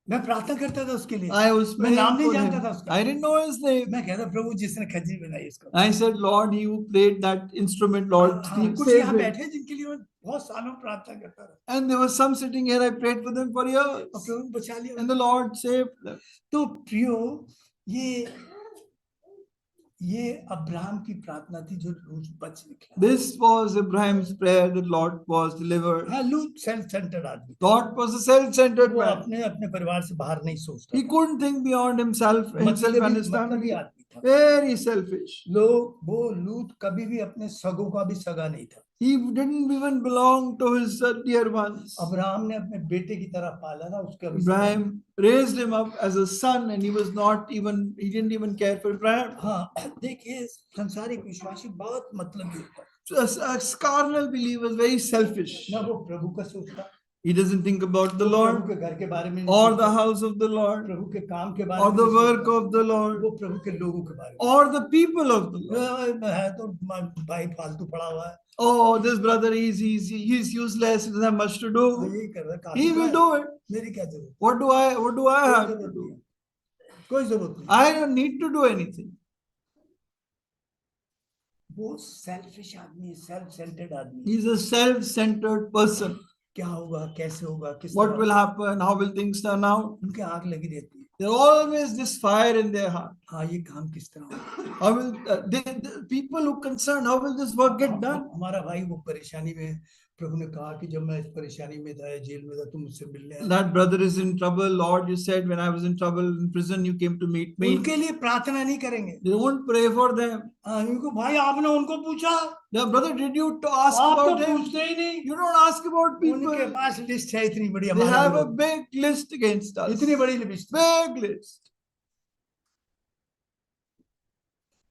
S2: मैं प्रार्थना करता था उसके लिए।
S3: I was
S2: मैं नाम
S3: praying
S2: नहीं
S3: for
S2: जानता
S3: him.
S2: था उसका।
S3: I didn't know his name.
S2: मैं कहता प्रभु जिसने खंजरी बनाई इसको।
S3: I said, Lord, you played that instrument, Lord.
S2: हाँ, कुछ
S3: save
S2: यहाँ
S3: him.
S2: बैठे जिनके लिए मैं बहुत सालों प्रार्थना करता रहा।
S3: And there was some sitting here, I prayed for them for years.
S2: और प्रभु बचा लिया।
S3: And the Lord saved them.
S2: तो प्रियो, ये अब्राहम की प्रार्थना थी जो लूत बच निकला।
S3: This was Abraham's prayer that Lot was delivered.
S2: हाँ, लूत सेल्फ सेंटर्ड आदमी।
S3: Lot was a self-centered
S2: वो
S3: man.
S2: अपने परिवार से बाहर नहीं सोचता।
S3: He couldn't think beyond himself and his family.
S2: आदमी था।
S3: Very selfish.
S2: वो लूत कभी भी अपने सगों का भी सगा नहीं था।
S3: He didn't even belong to his dear ones.
S2: Abraham ने अपने बेटे की तरह पाला था, उसके अभी
S3: Abraham raised him up as a son, and he didn't even care for Abraham.
S2: हाँ, देखिए संसारिक विश्वासी बहुत मतलब होता है।
S3: A carnal believer is very selfish.
S2: ना वो प्रभु का सोचता,
S3: He doesn't think about the
S2: Prabhu
S3: Lord
S2: के घर के बारे में,
S3: or the house of the Lord
S2: प्रभु के काम के बारे
S3: or
S2: में,
S3: the work of the Lord
S2: वो प्रभु के लोगों के बारे में,
S3: or the people of the Lord.
S2: है तो भाई फालतू पड़ा हुआ है,
S3: Oh, this brother he's useless. He doesn't have much to do.
S2: यही कर रहा है, काफी
S3: He will
S2: है,
S3: do it.
S2: मेरी क्या जरूरत?
S3: What do I have to do?
S2: कोई जरूरत नहीं।
S3: I don't need to do anything.
S2: वो सेल्फिश आदमी है, सेल्फ सेंटर्ड आदमी।
S3: He's a self-centered person.
S2: क्या होगा, कैसे होगा, किस
S3: What will happen? How will things turn out?
S2: उनके आग लगी रहती है।
S3: There's always this fire in their heart.
S2: हाँ ये काम किस तरह होगा?
S3: How will the people who concerned, how will this work get done?
S2: हमारा भाई वो परेशानी में है। प्रभु ने कहा कि जब मैं इस परेशानी में था, जेल में था, तुम मुझसे मिलने आए।
S3: That brother is in trouble. Lord, you said when I was in trouble in prison, you came to meet me.
S2: उनके लिए प्रार्थना नहीं करेंगे।
S3: They won't pray for them.
S2: हाँ, उनको भाई आपने उनको पूछा?
S3: Yeah, brother, did you ask
S2: आप तो
S3: about them?
S2: पूछते ही नहीं।
S3: You don't ask about people.
S2: उनके पास लिस्ट है इतनी बड़ी,
S3: They
S2: हमारा
S3: have a
S2: लोग।
S3: big list against us.
S2: इतनी बड़ी लिस्ट।
S3: Big list.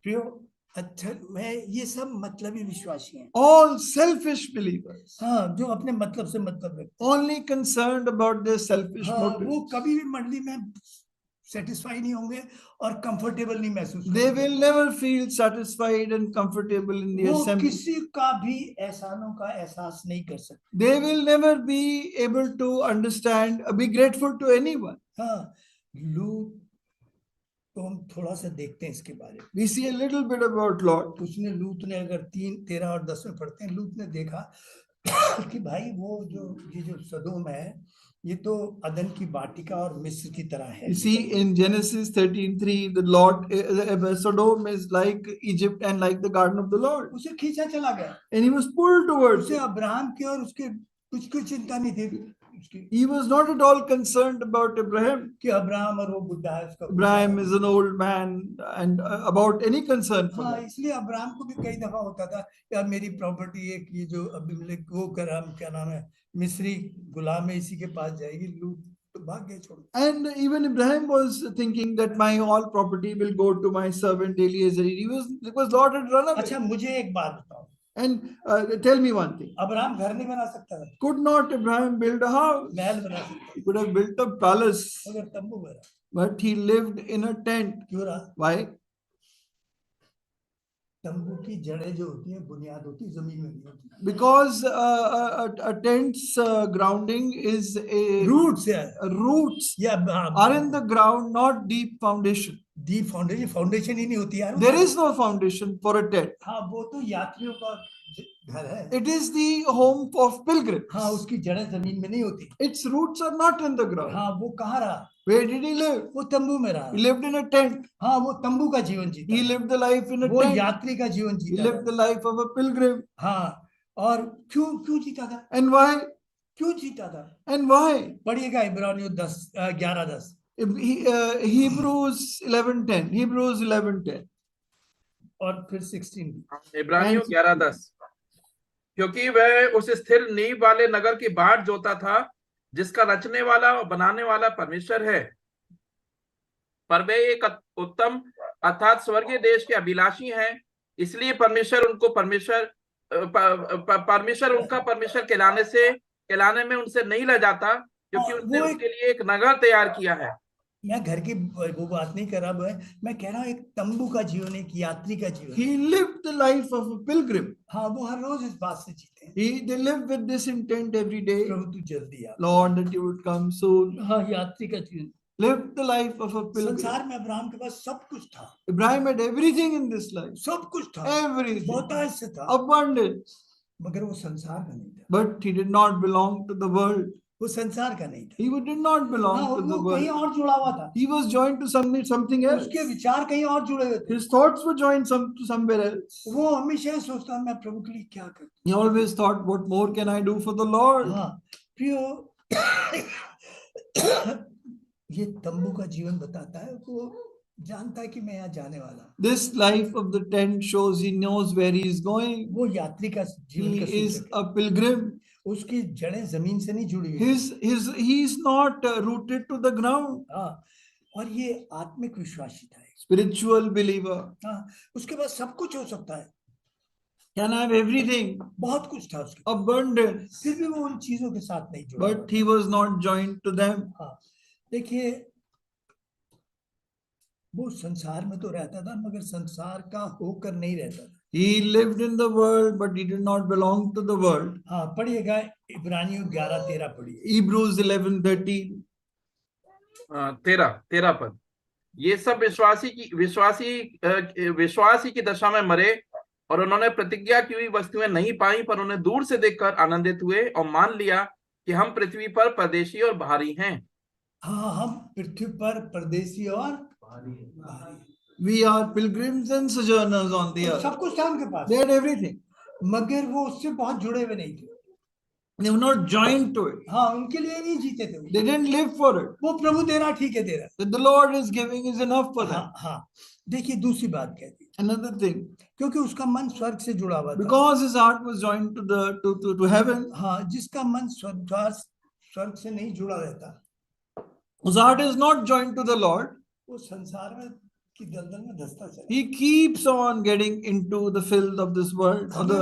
S2: प्रियो, अच्छा मैं ये सब मतलबी विश्वासी हैं।
S3: All selfish believers.
S2: हाँ, जो अपने मतलब से मतलब रखते
S3: Only concerned about their selfish
S2: हैं। हाँ, वो
S3: motives.
S2: कभी भी मंडली में सेटिस्फाई नहीं होंगे और कंफर्टेबल नहीं महसूस
S3: They
S2: करेंगे।
S3: will never feel satisfied and comfortable in the
S2: वो
S3: assembly.
S2: किसी का भी एहसानों का एहसास नहीं कर सकते।
S3: They will never be able to understand, be grateful to anyone.
S2: हाँ, लूत तो हम थोड़ा सा देखते हैं इसके बारे में।
S3: We see a little bit about Lot.
S2: उसने लूत ने अगर 3, 13 और 10 में पढ़ते हैं, लूत ने देखा कि भाई वो ये जो सदोम है, ये तो अदन की वाटिका और मिस्र की तरह है।
S3: You see in Genesis 13:3, the Lord, Sodom is like Egypt and like the garden of the Lord.
S2: उसे खींचा चला गया।
S3: And he was pulled towards
S2: उसे
S3: it.
S2: अब्राहम की और उसके कुछ की चिंता नहीं थी उसकी,
S3: He was not at all concerned about Abraham.
S2: कि अब्राहम और वो बुढ़ा है उसका।
S3: Abraham is an old man and about any concern for
S2: हाँ,
S3: that.
S2: इसलिए अब्राहम को भी कई दफा होता था, यार मेरी प्रॉपर्टी एक ये जो अबीमेलेक वो करा, क्या नाम है, मिस्री गुलाम है, इसी के पास जाएगी। लूत तो भाग गए छोड़।
S3: And even Abraham was thinking that my all property will go to my servant Eliezer. Because Lord had run away.
S2: अच्छा मुझे एक बात बताओ,
S3: And tell me one thing.
S2: Abraham घर नहीं बना सकता था?
S3: Could not Abraham build a house?
S2: महल बना सकता
S3: He could have built a palace,
S2: था, मगर तंबू बना।
S3: but he lived in a tent.
S2: क्यों रहा?
S3: Why?
S2: तंबू की जड़ें जो होती हैं, बुनियाद होती है, जमीन में नहीं होती।
S3: Because a tent's grounding is
S2: root से है।
S3: roots
S2: या
S3: are in the ground, not deep foundation.
S2: The foundation ही नहीं होती यार।
S3: There is no foundation for a tent.
S2: हाँ, वो तो यात्रियों का घर है।
S3: It is the home of pilgrims.
S2: हाँ, उसकी जड़ें जमीन में नहीं होती।
S3: Its roots are not in the ground.
S2: हाँ, वो कहाँ रहा?
S3: Where did he live?
S2: वो तंबू में रहा।
S3: He lived in a tent.
S2: हाँ, वो तंबू का जीवन जीता।
S3: He lived the life in a
S2: वो
S3: tent.
S2: यात्री का जीवन
S3: He
S2: जीता।
S3: lived the life of a pilgrim.
S2: हाँ, और क्यों जीता था?
S3: And why?
S2: क्यों जीता था?
S3: And why?
S2: पढ़िएगा इब्रानियों 11:10।
S3: Hebrews 11:10. Hebrews 11:10.
S2: और फिर 16।
S1: इब्रानियों 11:10, क्योंकि वह उस स्थिर नींव वाले नगर की बाट जोता था जिसका रचने वाला और बनाने वाला परमेश्वर है। पर वे एक उत्तम अर्थात स्वर्गीय देश के अभिलाषी हैं, इसलिए परमेश्वर उनका परमेश्वर कहलाने में उनसे नहीं लह जाता, क्योंकि उसने उनके लिए एक नगर तैयार किया है।
S2: मैं घर की वो बात नहीं कर रहा, मैं कह रहा हूँ एक तंबू का जीवन, एक यात्री का जीवन।
S3: He lived the life of a pilgrim.
S2: हाँ, वो हर रोज इस बात से जीते हैं।
S3: They lived with this intent every day.
S2: प्रभु तू जल्दी आ।
S3: Lord, that you would come soon.
S2: हाँ, यात्री का जीवन।
S3: Lived the life of a pilgrim.
S2: संसार में अब्राहम के पास सब कुछ था।
S3: Abraham had everything in this life.
S2: सब कुछ था।
S3: Everything.
S2: बहुतायत से था।
S3: Abundance.
S2: मगर वो संसार का नहीं था।
S3: But he did not belong to the world.
S2: वो संसार का नहीं था।
S3: He did not belong
S2: हाँ,
S3: to the
S2: वो कहीं
S3: world.
S2: और जुड़ा हुआ था।
S3: He was joined to something else.
S2: उसके विचार कहीं और जुड़े हुए थे।
S3: His thoughts were joined to somewhere else.
S2: वो हमेशा ये सोचता मैं प्रभु के लिए क्या करूं।
S3: He always thought, what more can I do for the Lord?
S2: हाँ, प्रियो, ये तंबू का जीवन बताता है, वो जानता है कि मैं यहाँ जाने वाला हूँ।
S3: This life of the tent shows he knows where he is going.
S2: वो यात्री का जीवन
S3: He
S2: का
S3: is
S2: सूचक है।
S3: a pilgrim.
S2: उसकी जड़ें जमीन से नहीं जुड़ी हुई।
S3: He is not rooted to the ground.
S2: हाँ, और ये आत्मिक विश्वासी था।
S3: Spiritual believer.
S2: हाँ, उसके पास सब कुछ हो सकता है।
S3: Can have everything.
S2: बहुत कुछ था उसके,
S3: Abundance.
S2: फिर भी वो उन चीजों के साथ नहीं जुड़ा।
S3: But he was not joined to them.
S2: हाँ, देखिए, वो संसार में तो रहता था, मगर संसार का होकर नहीं रहता था।
S3: He lived in the world, but he did not belong to the world.
S2: हाँ, पढ़िएगा इब्रानियों 11:13 पढ़िए।
S3: Hebrews 11:13.
S1: 13 पद, ये सब विश्वासी की दशा में मरे और उन्होंने प्रतिज्ञा की हुई वस्तुएं नहीं पाई, पर उन्हें दूर से देखकर आनंदित हुए और मान लिया कि हम पृथ्वी पर परदेशी और बाहरी हैं।
S2: हाँ, हम पृथ्वी पर परदेसी और बाहरी।
S3: We are pilgrims and sojourners on the earth.
S2: सब कुछ था उनके पास,
S3: They had everything.
S2: मगर वो उससे बहुत जुड़े हुए नहीं थे।
S3: They were not joined to it.
S2: हाँ, उनके लिए नहीं जीते थे वो।
S3: They didn't live for it.
S2: वो प्रभु दे रहा, ठीक है दे रहा।
S3: That the Lord is giving is enough for them.
S2: हाँ हाँ, देखिए दूसरी बात कहती है,
S3: Another thing,
S2: क्योंकि उसका मन स्वर्ग से जुड़ा हुआ था।
S3: because his heart was joined to the to heaven,
S2: हाँ, जिसका मन स्वर्ग से नहीं जुड़ा रहता,
S3: whose heart is not joined to the Lord,
S2: वो संसार में की दलदल में धंसता चला।
S3: he keeps on getting into the filth of this world, or
S2: वो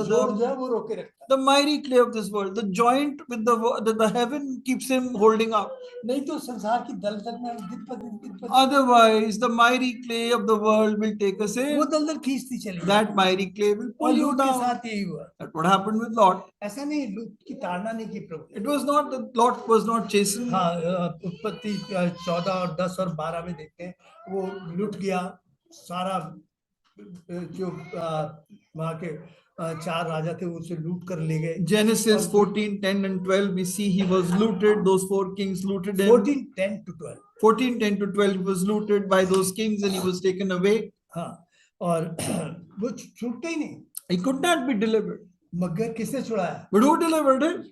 S2: जोड़ जो है वो रोके रखता है।
S3: the mighty clay of this world. The joint with the heaven keeps him holding up.
S2: नहीं तो संसार की दलदल में हम दिन पर दिन
S3: Otherwise, the mighty clay of the world will take us
S2: वो
S3: in.
S2: दलदल खींचती चली।
S3: That mighty clay will
S2: और
S3: pull you
S2: लूत के
S3: down.
S2: साथ यही हुआ।
S3: That's what happened with Lot.
S2: ऐसा नहीं, लूत की ताड़ना नहीं की प्रभु।
S3: It was not that Lot was not chastened.
S2: हाँ, उत्पत्ति 14 और 10 और 12 में देखते हैं, वो लुट गया सारा, जो वहाँ के 4 राजा थे उसे लूट कर ले गए।
S3: Genesis 14, 10 and 12, we see he was looted. Those 4 kings looted him.
S2: 14, 10 to 12।
S3: 14, 10 to 12, he was looted by those kings and he was taken away.
S2: हाँ, और वो छूटते ही नहीं।
S3: He could not be delivered.
S2: मगर किसने छुड़ाया?
S3: But who delivered him?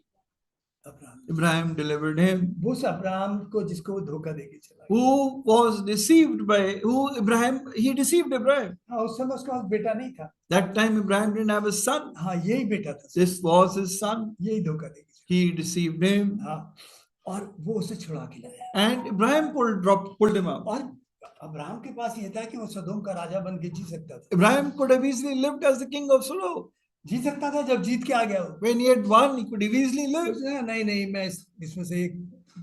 S2: Abraham.
S3: Abraham delivered him.
S2: उस Abraham को जिसको वो धोखा देके चला।
S3: Who was deceived by who? Abraham. He deceived Abraham.
S2: हाँ, उस समय उसके पास बेटा नहीं था।
S3: That time Abraham didn't have a son.
S2: हाँ, यही बेटा था।
S3: This was his son.
S2: यही धोखा देके चला।
S3: He deceived him.
S2: हाँ, और वो उसे छुड़ा के लाया।
S3: And Abraham pulled him out.
S2: और अब्राहम के पास ये था कि वो सदोम का राजा बन के जी सकता था।
S3: Abraham could have easily lived as the king of Sodom.
S2: जी सकता था जब जीत के आ गया वो।
S3: When he had won, he could have easily lived.
S2: नहीं, मैं इसमें से एक,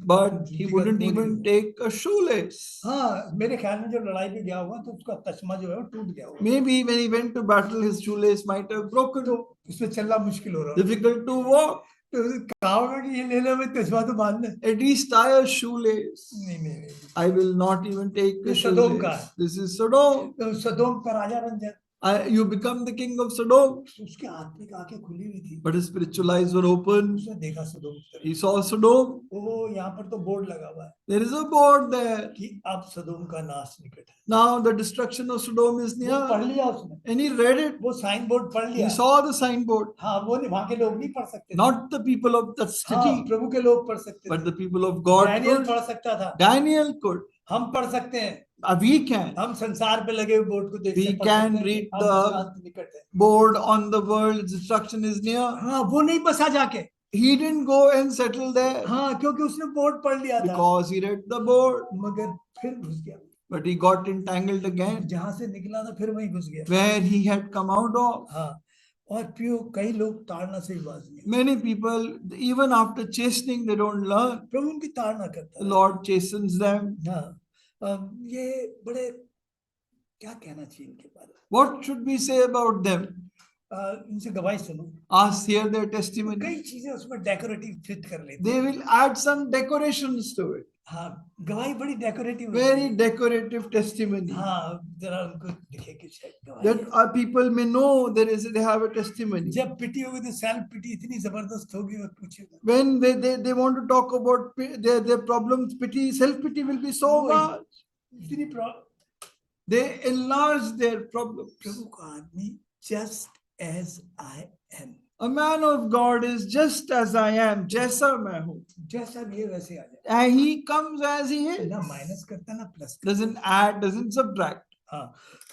S3: But he wouldn't even take a shoelace.
S2: हाँ, मेरे ख्याल में जब लड़ाई पे गया होगा तो उसका तस्मा जो है वो टूट गया होगा।
S3: Maybe when he went to battle, his shoelace might have broken.
S2: तो उसमें चलना मुश्किल हो रहा है।
S3: Difficult to walk.
S2: तो कहा होगा कि ये ले लो, मैं तस्मा तो बांध ले।
S3: At least tie a shoelace.
S2: नहीं।
S3: I will not even take a
S2: ये सदोम का
S3: shoelace.
S2: है।
S3: This is Sodom.
S2: तो सदोम का राजा बन जाए।
S3: You become the king of Sodom.
S2: उसके आत्मिक आंखें खुली हुई थी।
S3: But his spiritual eyes were open.
S2: उसने देखा सदोम की तरफ।
S3: He saw Sodom.
S2: ओह, यहाँ पर तो बोर्ड लगा हुआ है
S3: There is a board there.
S2: कि अब सदोम का नाश निकट है।
S3: Now the destruction of Sodom is
S2: वो पढ़
S3: near.
S2: लिया उसने,
S3: And he read it.
S2: वो साइन बोर्ड पढ़ लिया।
S3: He saw the signboard.
S2: हाँ, वो वहाँ के लोग नहीं पढ़ सकते थे।
S3: Not the people of the
S2: हाँ,
S3: city,
S2: प्रभु के लोग पढ़ सकते
S3: but
S2: थे।
S3: the people of God
S2: Daniel
S3: could.
S2: पढ़ सकता था।
S3: Daniel could.
S2: हम पढ़ सकते हैं।
S3: We can.
S2: हम संसार पे लगे हुए बोर्ड को देख
S3: We
S2: के पढ़
S3: can
S2: सकते हैं।
S3: read
S2: हम
S3: the-
S2: अंत निकट है।
S3: Board on the world, destruction is near.
S2: हाँ, वो नहीं बसा जाके।
S3: He didn't go and settle there
S2: हाँ, क्योंकि उसने बोर्ड पढ़ लिया था।
S3: because he read the board.
S2: मगर फिर घुस गया।
S3: But he got entangled again
S2: जहां से निकला था फिर वहीं घुस गया।
S3: where he had come out of.
S2: हाँ, और प्रियो कई लोग ताड़ना से ही बाज नहीं।
S3: Many people, even after chastening, they don't learn.
S2: प्रभु उनकी ताड़ना करता
S3: The
S2: है।
S3: Lord chastens them.
S2: हाँ, ये बड़े क्या कहना चाहिए इनके बारे में?
S3: What should we say about them?
S2: इनसे गवाही सुनो।
S3: Ask, hear their testimony.
S2: कई चीजें उसमें डेकोरेटिव फिट कर लेते
S3: They
S2: हैं।
S3: will add some decorations to it.
S2: हाँ, गवाही बड़ी डेकोरेटिव।
S3: Very decorative testimony.
S2: हाँ, जरा उनको दिखे कि शायद गवाही
S3: That
S2: है।
S3: our people may know they have a testimony.
S2: जब पिटी होगी तो सेल्फ पिटी इतनी जबरदस्त होगी और पूछेगा।
S3: When they want to talk about their problems, self-pity will be so much.
S2: इतनी
S3: They enlarge their problems.
S2: प्रभु का आदमी just as I am,
S3: A man of God is just as I am, जैसा मैं हूँ.
S2: जैसा भी है वैसे आ जाए।
S3: And he comes as he is.
S2: ना माइनस करता ना plus.
S3: Doesn't add, doesn't subtract.
S2: हाँ,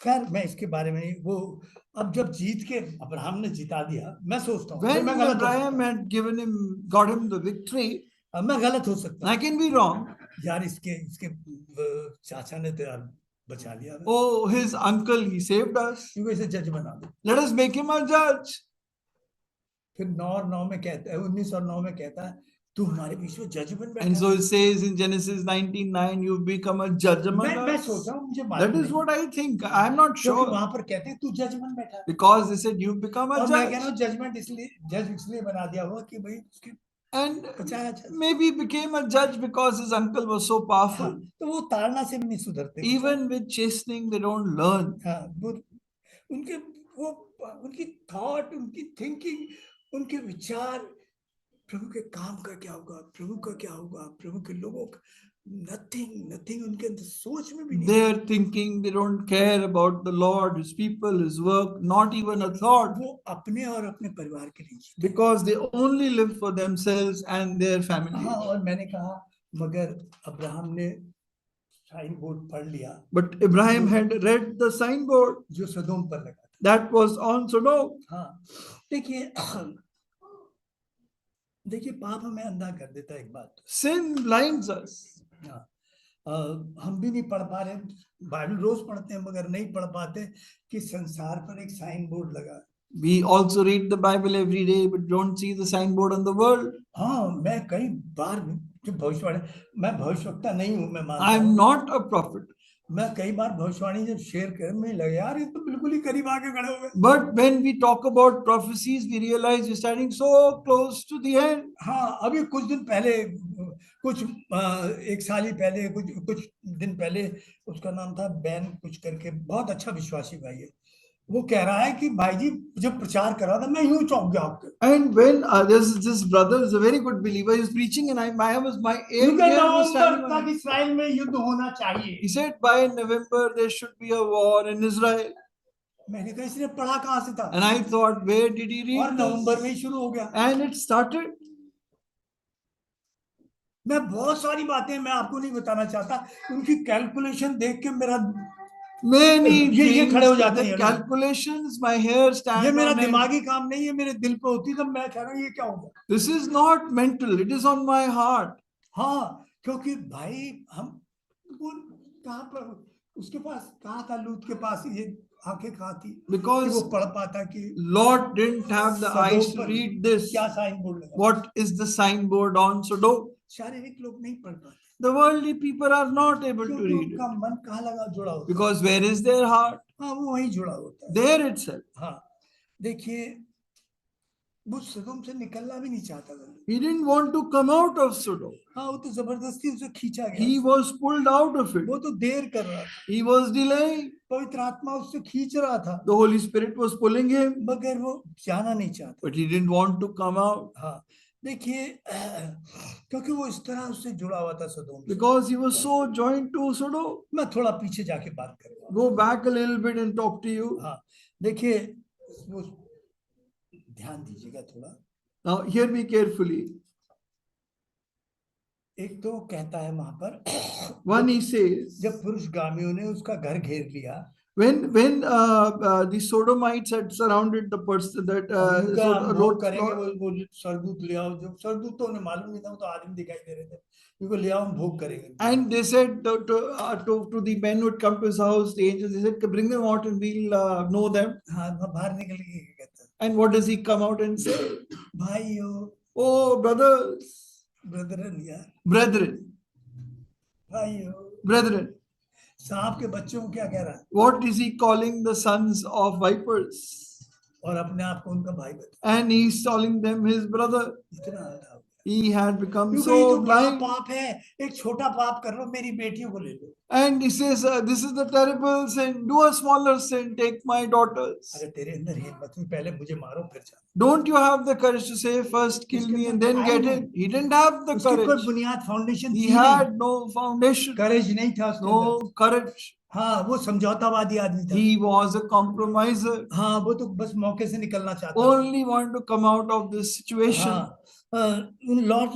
S2: खैर मैं इसके बारे में नहीं, वो अब जब जीत के अब्राहम ने जिता दिया, मैं सोचता हूँ
S3: When
S2: मैं गलत हो
S3: Abraham
S2: सकता
S3: had got him the victory,
S2: हूँ। मैं गलत हो सकता
S3: I can be wrong.
S2: हूँ। यार इसके चाचा ने तो यार बचा लिया,
S3: Oh, his uncle, he saved us.
S2: क्योंकि इसे जज बना दो।
S3: Let us make him a judge.
S2: फिर 9 में कहता है, 19 और 9 में कहता है, तू हमारे बीच में जज बन बैठा।
S3: And so it says in Genesis 19:9, you become a judge among
S2: मैं
S3: us.
S2: सोच रहा हूँ, मुझे मालूम
S3: That is
S2: नहीं।
S3: what I think. I'm not
S2: क्योंकि
S3: sure.
S2: वहां पर कहते हैं तू जज बन बैठा।
S3: Because they said you become a
S2: और मैं कह रहा
S3: judge.
S2: हूँ जजमेंट जज इसलिए बना दिया होगा कि भाई उसके
S3: And
S2: बचाया जज।
S3: maybe he became a judge because his uncle was so powerful.
S2: तो वो ताड़ना से भी नहीं सुधरते।
S3: Even with chastening, they don't learn.
S2: हाँ, उनकी थॉट, उनकी थिंकिंग, उनके विचार प्रभु के काम का क्या होगा, प्रभु का क्या होगा, प्रभु के लोगों का नथिंग उनके अंदर सोच में भी नहीं।
S3: They are thinking, they don't care about the Lord, His people, His work, not even a thought,
S2: वो अपने और अपने परिवार के लिए जीते।
S3: because they only live for themselves and their family.
S2: हाँ, और मैंने कहा मगर अब्राहम ने साइन बोर्ड पढ़ लिया
S3: But Abraham had read the signboard
S2: जो सदोम पर लगा था।
S3: that was on Sodom.
S2: हाँ, देखिए देखिए पाप हमें अंधा कर देता है। एक बात,
S3: Sin blinds us.
S2: हाँ, हम भी नहीं पढ़ पा रहे, बाइबल रोज पढ़ते हैं मगर नहीं पढ़ पाते कि संसार पर एक साइन बोर्ड लगा है।
S3: We also read the Bible every day, but don't see the signboard on the world.
S2: हाँ, मैं कई बार जो भविष्यवाणी, मैं भविष्यवक्ता नहीं हूँ, मैं मानता
S3: I'm
S2: हूँ,
S3: not a prophet.
S2: मैं कई बार भविष्यवाणी जब शेयर करने लगे, यार ये तो बिल्कुल ही करीब आके खड़े हो गए।
S3: But when we talk about prophecies, we realize we're standing so close to the end.
S2: हाँ, अभी कुछ दिन पहले, कुछ एक साल ही पहले, कुछ दिन पहले, उसका नाम था बैन कुछ करके, बहुत अच्छा विश्वासी भाई है, वो कह रहा है कि भाई जी जब प्रचार कर रहा था मैं यूं चौंक गया आपके,
S3: And when this brother is a very good believer, he was preaching, and my ear was
S2: क्योंकि
S3: standing
S2: नवंबर
S3: on
S2: तक
S3: it.
S2: इसराइल में युद्ध होना चाहिए।
S3: He said by November there should be a war in Israel.
S2: मैंने कहा इसने पढ़ा कहाँ से था,
S3: And I thought, where did he
S2: और
S3: read
S2: नवंबर
S3: this?
S2: में ही शुरू हो गया।
S3: And it started.
S2: मैं बहुत सारी बातें मैं आपको नहीं बताना चाहता, उनकी कैलकुलेशन देख के मेरा
S3: Many
S2: ये
S3: things,
S2: खड़े हो जाते
S3: the
S2: हैं,
S3: calculations, my hair
S2: ये
S3: stand
S2: मेरा
S3: on it.
S2: दिमागी काम नहीं है, मेरे दिल पे होती, तब मैं कह रहा हूँ ये क्या होगा।
S3: This is not mental, it is on my heart.
S2: हाँ, क्योंकि भाई हम वो कहाँ पर, उसके पास कहाँ था, लूत के पास ये आंखें कहाँ थी कि
S3: Because
S2: वो पढ़ पाता कि
S3: Lot didn't have the eyes to read this.
S2: क्या साइन बोर्ड लगा।
S3: What is the signboard on Sodom?
S2: शारीरिक लोग नहीं पढ़ पाते
S3: The worldly people are not able to
S2: क्योंकि
S3: read
S2: उनका
S3: it.
S2: मन कहाँ लगा जुड़ा होता है।
S3: Because where is their heart?
S2: हाँ, वो वहीं जुड़ा होता है।
S3: There itself.
S2: हाँ, देखिए वो सदोम से निकलना भी नहीं चाहता था।
S3: He didn't want to come out of Sodom.
S2: हाँ, वो तो जबरदस्ती उसे खींचा
S3: He
S2: गया,
S3: was pulled out of it.
S2: वो तो देर कर रहा था,
S3: He was delaying.
S2: पवित्र आत्मा उससे खींच रहा था,
S3: The Holy Spirit was pulling him,
S2: मगर वो जाना नहीं चाहता।
S3: but he didn't want to come out
S2: हाँ, देखिए क्योंकि वो इस तरह उससे जुड़ा हुआ था सदोम से।
S3: because he was so joined to Sodom.
S2: मैं थोड़ा पीछे जाके बात करूंगा।
S3: Go back a little bit and talk to you.
S2: हाँ, देखिए वो ध्यान दीजिएगा थोड़ा।
S3: Now hear me carefully.
S2: एक तो कहता है वहां पर,
S3: One, he says,
S2: जब पुरुषगामियों ने उसका घर घेर लिया,
S3: when the Sodomites had surrounded the person that
S2: उनका हम भोग
S3: Lot,
S2: करेंगे, वो सरदूत ले आओ, जो सरदूत तो उन्हें मालूम नहीं था, वो तो आदमी दिखाई दे रहे थे, उनको ले आओ हम भोग करेंगे।
S3: and they said to the men who had come to his house, the angels, they said, bring them out and we'll know them.
S2: हाँ, बाहर निकल के कहता है,
S3: And what does he come out and say?
S2: भाइयों,
S3: Oh, brothers,
S2: Brethren यार,
S3: brethren,
S2: भाइयों,
S3: brethren.
S2: सांप के बच्चों को क्या कह रहा है,
S3: What is he calling the sons of vipers?
S2: और अपने आप को उनका भाई बता।
S3: And he's calling them his brother.
S2: इतना अंधा हो गया।
S3: He had become
S2: क्योंकि ये तो
S3: so
S2: बड़ा
S3: blind.
S2: पाप है, एक छोटा पाप कर लो, मेरी बेटियों को ले लो।
S3: And he says, this is the terrible sin. Do a smaller sin. Take my daughters.
S2: अगर तेरे अंदर हिम्मत हुई, पहले मुझे मारो फिर जाओ।
S3: Don't you have the courage to say, first kill me and then get it? He didn't have the
S2: उसकी कोई
S3: courage.
S2: बुनियाद फाउंडेशन
S3: He
S2: थी नहीं,
S3: had no foundation,
S2: करेज नहीं था उसके अंदर।
S3: no courage.
S2: हाँ, वो समझौतावादी आदमी था।
S3: He was a compromiser.
S2: हाँ, वो तो बस मौके से निकलना चाहता था।
S3: Only want to come out of this situation.
S2: हाँ, उन लॉर्ड,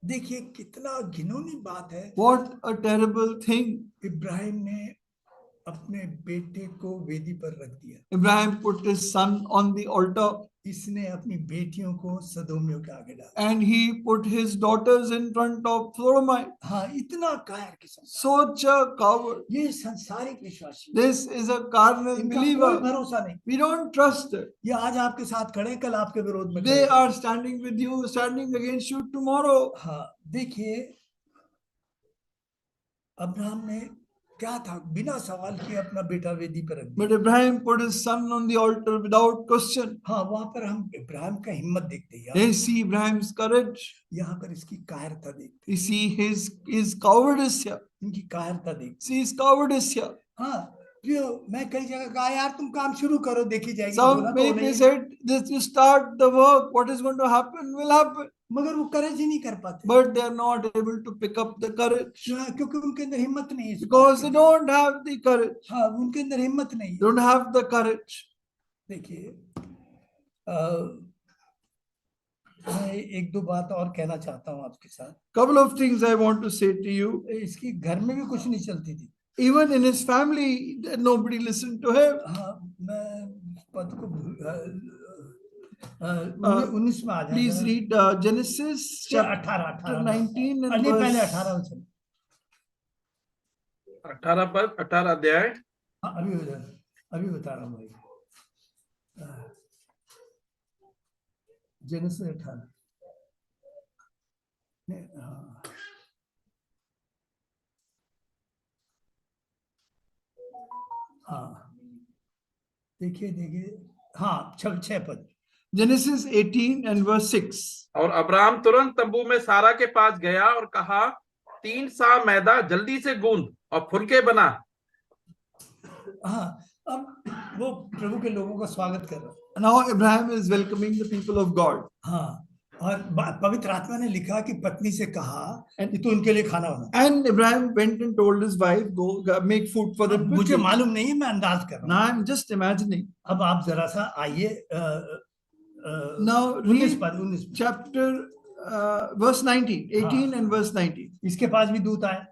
S2: देखिए कितना घिनौनी बात है।
S3: What a terrible thing.
S2: Ibrahim ने अपने बेटे को वेदी पर रख दिया,
S3: Abraham put his son on the altar
S2: इसने अपनी बेटियों को सदोमियों के आगे डाला।
S3: and he put his daughters in front of Sodomite.
S2: हाँ, इतना कायर किस्म,
S3: Such a coward.
S2: ये संसारिक विश्वासी,
S3: This is a carnal
S2: इनका कोई
S3: believer.
S2: भरोसा नहीं।
S3: We don't trust it.
S2: ये आज आपके साथ खड़े, कल आपके विरोध में
S3: They
S2: खड़े।
S3: are standing with you, standing against you tomorrow.
S2: हाँ, देखिए अब्राहम ने क्या था, बिना सवाल किए अपना बेटा वेदी पर रख दिया।
S3: But Abraham put his son on the altar without question.
S2: हाँ, वहां पर हम इब्राहिम का हिम्मत देखते हैं,
S3: They see Abraham's courage.
S2: यहाँ पर इसकी कायरता देखते
S3: You see his cowardice here.
S2: हैं, इनकी कायरता देखते
S3: See his cowardice here.
S2: हैं। हाँ, मैं कई जगह कहा यार तुम काम शुरू करो देखी जाएगी,
S3: Some
S2: बोला तो
S3: many
S2: नहीं,
S3: places said, this you start the work, what is going to happen will happen.
S2: मगर वो करेज ही नहीं कर पाते।
S3: But they are not able to pick up the courage
S2: क्योंकि उनके अंदर हिम्मत नहीं है इस बात
S3: because
S2: की।
S3: they don't have the courage.
S2: हाँ, उनके अंदर हिम्मत नहीं है।
S3: Don't have the courage.
S2: देखिए, मैं एक दो बात और कहना चाहता हूँ आपके साथ।
S3: Couple of things I want to say to you.
S2: इसकी घर में भी कुछ नहीं चलती थी।
S3: Even in his family, nobody listened to him.
S2: हाँ, मैं पद को 19 में आ जाए।
S3: Please read Genesis chapter 19 and
S2: नहीं, पहले
S3: verse
S2: 18 में चलो।
S1: 18 पद 18 अध्याय।
S2: हाँ, अभी बता रहा हूँ भाई। जेनेसिस 18। हाँ, देखिए, हाँ, 6 पद।
S3: Genesis 18 and verse 6.
S1: और अब्राहम तुरंत तंबू में सारा के पास गया और कहा, 3 सा मैदा जल्दी से गूंद और फुलके बना।
S2: हाँ, अब वो प्रभु के लोगों का स्वागत कर रहा है।
S3: Now Abraham is welcoming the people of God.
S2: हाँ, और पवित्र आत्मा ने लिखा कि पत्नी से कहा कि तू इनके लिए खाना बना।
S3: And Abraham went and told his wife, go make food for them.
S2: मुझे मालूम नहीं है, मैं अंदाज कर रहा हूँ।
S3: Now I'm just imagining.
S2: अब आप जरा सा आइए,
S3: Now
S2: 19
S3: read chapter verse 19, 18 and verse 19.
S2: इसके पास भी दूत आए।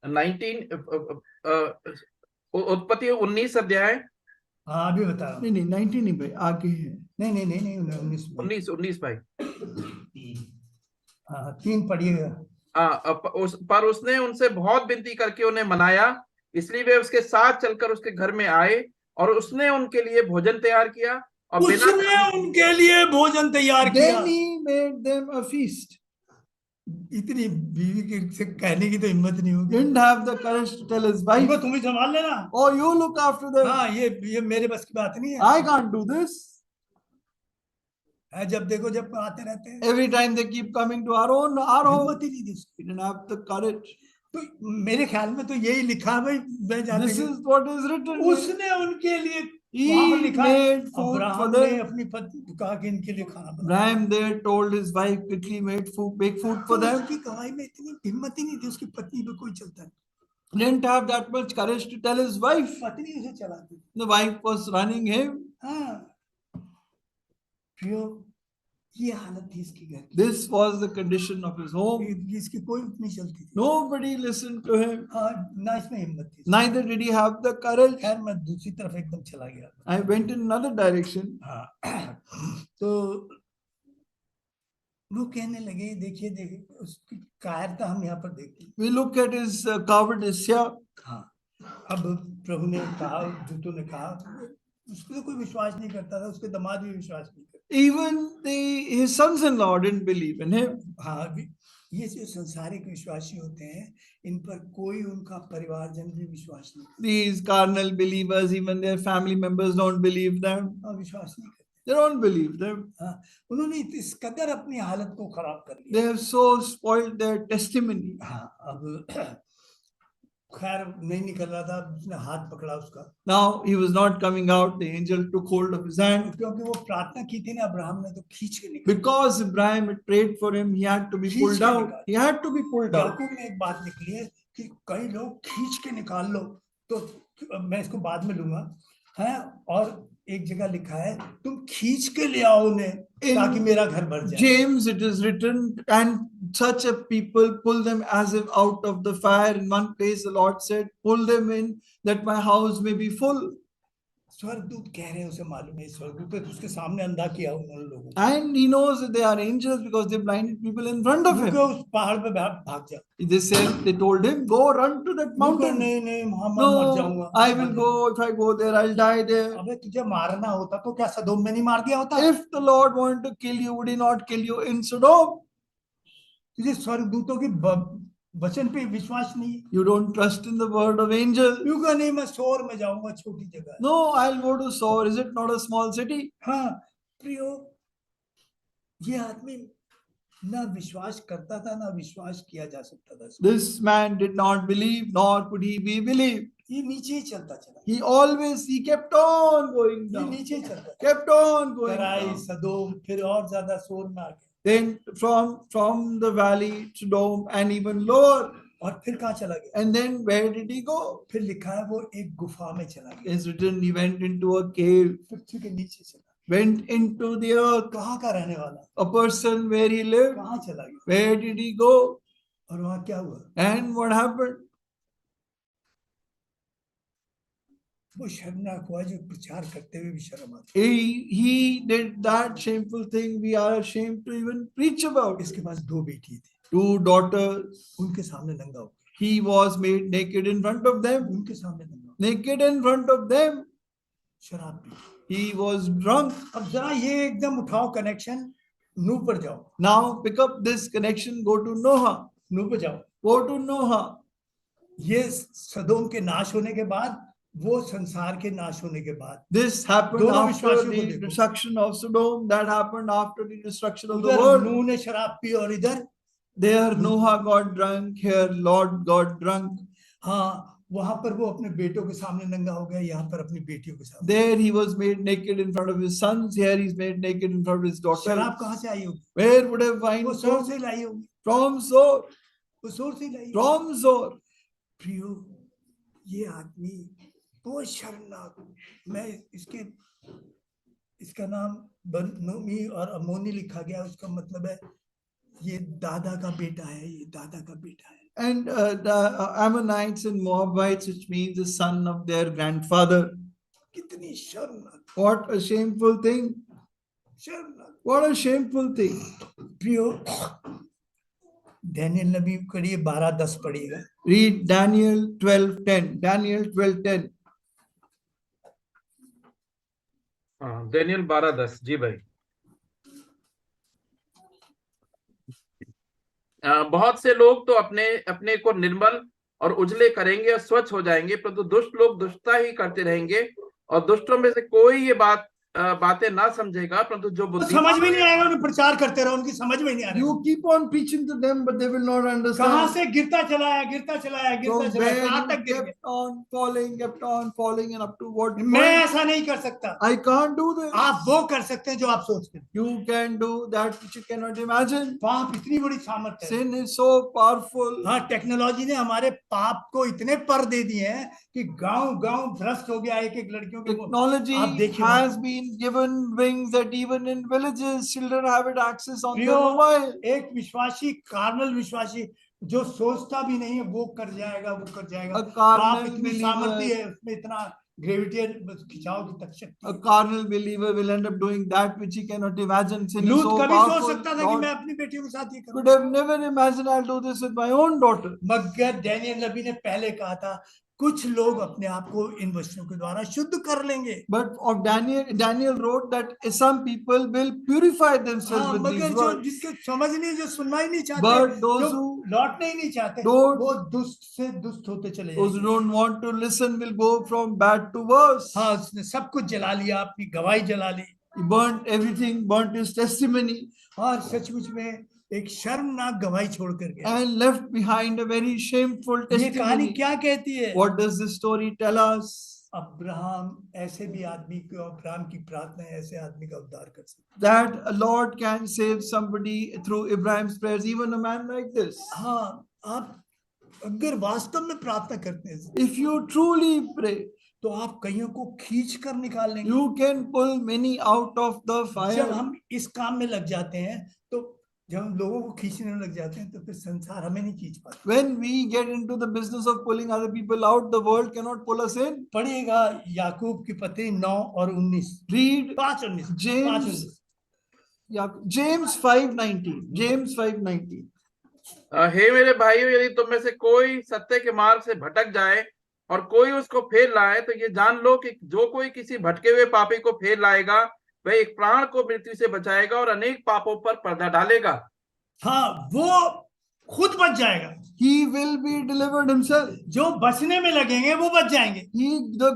S1: 19 उत्पत्ति 19 अध्याय।
S2: हाँ, अभी बता रहा हूँ।
S3: नहीं 19 नहीं भाई, आगे है।
S2: नहीं
S1: 19 भाई।
S2: हाँ, 3 पढ़िएगा।
S1: पर उसने उनसे बहुत विनती करके उन्हें मनाया, इसलिए वे उसके साथ चलकर उसके घर में आए और उसने उनके लिए भोजन तैयार किया और
S2: उसने उनके लिए भोजन तैयार किया।
S3: Then he made them a feast.
S2: इतनी बीवी के से कहने की तो हिम्मत नहीं होगी।
S3: Didn't have the courage to tell his wife,
S2: तुम ही संभाल लेना।
S3: oh you look after them.
S2: हाँ, ये मेरे बस की बात नहीं है।
S3: I can't do this.
S2: जब देखो जब आते रहते हैं,
S3: Every time they keep coming to our home.
S2: हिम्मत ही नहीं दी उसकी।
S3: He didn't have the courage.
S2: तो मेरे ख्याल में तो यही लिखा है भाई, मैं जानता
S3: This is what is written.
S2: उसने उनके लिए
S3: He
S2: वहां पर लिखा है,
S3: made food for
S2: अब्राहम ने
S3: them.
S2: अपनी पत्नी को कहा कि इनके लिए खाना बना।
S3: Abraham there told his wife, quickly make food for them.
S2: उसकी गवाही में इतनी हिम्मत ही नहीं थी, उसकी पत्नी पे कोई चलता नहीं।
S3: Didn't have that much courage to tell his wife.
S2: पत्नी उसे चलाती।
S3: The wife was running him.
S2: हाँ, प्रियो, ये हालत थी इसकी घर की।
S3: This was the condition of his home.
S2: इसकी कोई नहीं चलती थी।
S3: Nobody listened to him.
S2: हाँ, ना इसमें हिम्मत थी।
S3: Neither did he have the courage.
S2: खैर, मैं दूसरी तरफ एकदम चला गया।
S3: I went in another direction.
S2: हाँ, तो वो कहने लगे, देखिए उसकी कायरता हम यहाँ पर देखते हैं।
S3: We look at his cowardice here.
S2: हाँ, अब प्रभु ने कहा, दूतों ने कहा, उसको तो कोई विश्वास नहीं करता था, उसके दामाद भी विश्वास नहीं करते।
S3: Even his sons-in-law didn't believe in him.
S2: हाँ, ये जो संसारिक विश्वासी होते हैं, इन पर कोई उनका परिवारजन भी विश्वास नहीं करता।
S3: These carnal believers, even their family members don't believe them.
S2: विश्वास नहीं करते।
S3: They don't believe them.
S2: हाँ, उन्होंने इस कदर अपनी हालत को खराब कर लिया।
S3: They have so spoiled their testimony.
S2: हाँ, अब खैर नहीं निकल रहा था, उसने हाथ पकड़ा उसका।
S3: Now he was not coming out. The angel took hold of his hand.
S2: क्योंकि वो प्रार्थना की थी ना अब्राहम ने, तो खींच के निकाला।
S3: Because Abraham had prayed for him, he had to be pulled out. He had to be pulled out.
S2: याकूब में एक बात निकली है कि कई लोग खींच के निकाल लो, तो मैं इसको बाद में लूंगा, है। और एक जगह लिखा है, तुम खींच के ले आओ उन्हें ताकि मेरा घर भर जाए।
S3: James, it is written, and such a people pull them as if out of the fire. In one place, the Lord said, pull them in that my house may be full.
S2: स्वर्गदूत कह रहे हैं, उसे मालूम है, स्वर्गदूत ने उसके सामने अंधा किया उन लोगों को।
S3: And he knows that they are angels because they blinded people in front of him.
S2: उस पहाड़ पे भाग जा।
S3: They said, they told him, go run to that mountain.
S2: नहीं, वहां मर जाऊंगा।
S3: I will go. If I go there, I'll die there.
S2: अबे, तुझे मारना होता तो क्या सदोम में नहीं मार दिया होता?
S3: If the Lord wanted to kill you, would he not kill you in Sodom?
S2: तुझे स्वर्गदूतों की वचन पे विश्वास नहीं।
S3: You don't trust in the word of angels.
S2: क्योंकि नहीं, मैं सोर में जाऊंगा, छोटी जगह।
S3: No, I'll go to Sor. Is it not a small city?
S2: हाँ प्रियो, ये आदमी ना विश्वास करता था, ना विश्वास किया जा सकता था।
S3: This man did not believe, nor could he be believed.
S2: ये नीचे ही चलता चला,
S3: he kept on going
S2: ये
S3: down,
S2: नीचे ही चलता,
S3: kept on going
S2: Terai
S3: down.
S2: सदोम, फिर और ज्यादा शोर में आ गया,
S3: Then from the valley to Sodom and even lower.
S2: और फिर कहाँ चला गया?
S3: And then where did he go?
S2: फिर लिखा है वो एक गुफा में चला गया,
S3: It's written he went into a cave,
S2: पृथ्वी के नीचे चला,
S3: went into the earth.
S2: कहाँ का रहने वाला,
S3: A person where he lived,
S2: कहाँ चला गया,
S3: where did he go?
S2: और वहां क्या हुआ?
S3: And what happened?
S2: वो शर्मनाक हुआ जो प्रचार करते हुए भी शर्म आती है।
S3: He did that shameful thing we are ashamed to even preach about.
S2: इसके पास 2 बेटी थी,
S3: 2 daughters.
S2: उनके सामने नंगा हो गया,
S3: He was made naked in front of them.
S2: उनके सामने नंगा हो
S3: Naked in front of them.
S2: गया, शराब पी।
S3: He was drunk.
S2: अब जरा ये एकदम उठाओ कनेक्शन, नूह पर जाओ,
S3: Now pick up this connection, go to Noah.
S2: नूह पर जाओ।
S3: Go to Noah.
S2: ये सदोम के नाश होने के बाद, वो संसार के नाश होने के बाद,
S3: This happened
S2: दोनों
S3: after
S2: विश्वासियों को
S3: the
S2: देखो।
S3: destruction of Sodom. That happened after the destruction of the
S2: उधर
S3: world.
S2: नूह ने शराब पी और इधर,
S3: There Noah got drunk. Here Lord got drunk.
S2: हाँ वहां पर वो अपने बेटों के सामने नंगा हो गया, यहाँ पर अपनी बेटियों के सामने।
S3: There he was made naked in front of his sons. Here he's made naked in front of his daughter.
S2: शराब कहाँ से आई होगी?
S3: Where would have
S2: वो
S3: find
S2: शोर
S3: so?
S2: से लाई होगी,
S3: From Zor.
S2: वो शोर से लाई होगी।
S3: From Zor.
S2: प्रियो, ये आदमी बहुत शर्मनाक, मैं इसका नाम बनोमी और अमोनी लिखा गया, उसका मतलब है ये दादा का बेटा है, ये दादा का बेटा है।
S3: And the Ammonites and Moabites, which means the son of their grandfather.
S2: कितनी शर्मनाक,
S3: What a shameful thing.
S2: शर्मनाक।
S3: What a shameful thing.
S2: प्रियो, डैनियल नबी करिए 12:10 पढ़िएगा।
S3: Read Daniel 12:10. Daniel 12:10.
S1: हाँ, दानियल 12:10। जी भाई। बहुत से लोग तो अपने अपने को निर्मल और उजले करेंगे और स्वच्छ हो जाएंगे, परंतु दुष्ट लोग दुष्टता ही करते रहेंगे, और दुष्टों में से कोई ये बातें ना समझेगा, परंतु जो
S2: तो समझ में नहीं आएगा, उन्हें प्रचार करते रहो, उनकी समझ में नहीं आ रहा।
S3: You keep on preaching to them, but they will not understand.
S2: कहां से गिरता चला है, गिरता चला है, गिरता
S3: From
S2: चला है,
S3: where
S2: कहां
S3: you
S2: तक गिर
S3: kept on falling, and up to what
S2: मैं
S3: point?
S2: ऐसा नहीं कर सकता।
S3: I can't do this.
S2: आप वो कर सकते हैं जो आप सोचते हैं।
S3: You can do that which you cannot imagine.
S2: पाप इतनी बड़ी सामर्थ्य है।
S3: Sin is so powerful.
S2: हाँ, टेक्नोलॉजी ने हमारे पाप को इतने पर दे दिए हैं कि गांव-गांव भ्रष्ट हो गया, एक-एक लड़कियों के।
S3: Technology
S2: आप देखिए,
S3: has been given wings that even in villages children have it access on their
S2: प्रियो,
S3: mobile.
S2: एक विश्वासी, कार्नल विश्वासी जो सोचता भी नहीं है वो कर जाएगा, वो कर जाएगा।
S3: A
S2: पाप
S3: carnal
S2: इतनी सामर्थ्य
S3: believer,
S2: है, उसमें इतना ग्रेविटेशन खिंचाव की तक शक्ति
S3: a
S2: है।
S3: carnal believer will end up doing that which he cannot imagine. Sin is
S2: लूत
S3: so
S2: कभी सोच
S3: powerful.
S2: सकता था कि
S3: Lord
S2: मैं अपनी बेटियों के साथ ये
S3: could
S2: करूं,
S3: have never imagined I'll do this with my own daughter.
S2: मगर डैनियल नबी ने पहले कहा था कुछ लोग अपने आप को इन वचनों के द्वारा शुद्ध कर लेंगे।
S3: But of Daniel wrote that some people will purify themselves
S2: हाँ,
S3: with
S2: मगर
S3: these
S2: जो
S3: words.
S2: जिसके समझ नहीं, जो सुनना ही नहीं चाहते,
S3: But those
S2: जो
S3: who
S2: लौटने ही नहीं चाहते,
S3: don't-
S2: वो दुष्ट से दुष्ट होते चले
S3: Those who
S2: जाएंगे।
S3: don't want to listen will go from bad to worse.
S2: हाँ, उसने सब कुछ जला लिया, अपनी गवाही जला ली,
S3: He burnt everything, burnt his testimony,
S2: और सचमुच में एक शर्मनाक गवाही छोड़कर गया।
S3: and left behind a very shameful
S2: ये कहानी
S3: testimony.
S2: क्या कहती है?
S3: What does this story tell us?
S2: Abraham ऐसे भी आदमी को, अब्राहम की प्रार्थना ऐसे आदमी का उद्धार कर सकती
S3: That a Lord can save somebody through Abraham's prayers, even a man like this.
S2: है। हाँ, आप अगर वास्तव में प्रार्थना करते हैं
S3: If you truly pray,
S2: तो आप कईयों को खींच कर निकाल लेंगे।
S3: you can pull many out of the
S2: जब
S3: fire.
S2: हम इस काम में लग जाते हैं, तो जब हम लोगों को खींचने में लग जाते हैं, तो फिर संसार हमें नहीं खींच पाता।
S3: When we get into the business of pulling other people out, the world cannot pull us in.
S2: पढ़िएगा याकूब की पत्री 9 और 19,
S3: Read
S2: 5:19,
S3: James, James 5:19. James 5:19.
S1: हे मेरे भाइयों, यदि तुम में से कोई सत्य के मार्ग से भटक जाए और कोई उसको फेर लाए, तो ये जान लो कि जो कोई किसी भटके हुए पापी को फेर लाएगा, वह एक प्राण को मृत्यु से बचाएगा और अनेक पापों पर पर्दा डालेगा।
S2: हाँ, वो खुद बच जाएगा।
S3: He will be delivered himself.
S2: जो बचने में लगेंगे वो बच जाएंगे।
S3: He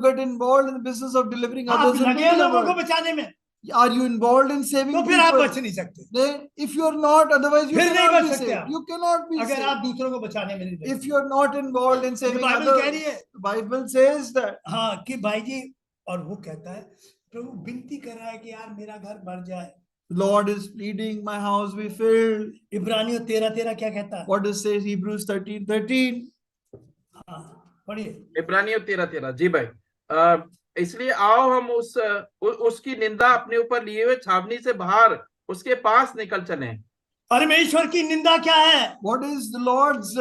S3: got involved in the business of delivering
S2: आप
S3: others. And
S2: लगे
S3: be
S2: लोगों को
S3: delivered.
S2: बचाने में,
S3: Are you involved in saving
S2: तो फिर आप
S3: people?
S2: बच नहीं सकते।
S3: Then, if you are not, otherwise you
S2: फिर नहीं
S3: cannot
S2: बच
S3: be
S2: सकते
S3: saved.
S2: आप।
S3: You cannot be
S2: अगर
S3: saved.
S2: आप दूसरों को बचाने में नहीं लगे।
S3: If you are not involved in saving
S2: Bible
S3: others,
S2: कह रही है
S3: the Bible says that.
S2: हाँ कि भाई जी, और वो कहता है प्रभु विनती कर रहा है कि यार मेरा घर भर जाए।
S3: The Lord is pleading, my house be filled.
S2: इब्रानियों 13:13 क्या कहता है?
S3: What does say Hebrews 13:13?
S2: हाँ पढ़िए।
S1: इब्रानियों 13:13 जी भाई। इसलिए आओ हम उसकी निंदा अपने ऊपर लिए हुए छावनी से बाहर उसके पास निकल चलें।
S2: परमेश्वर की निंदा क्या है?
S3: What is the Lord's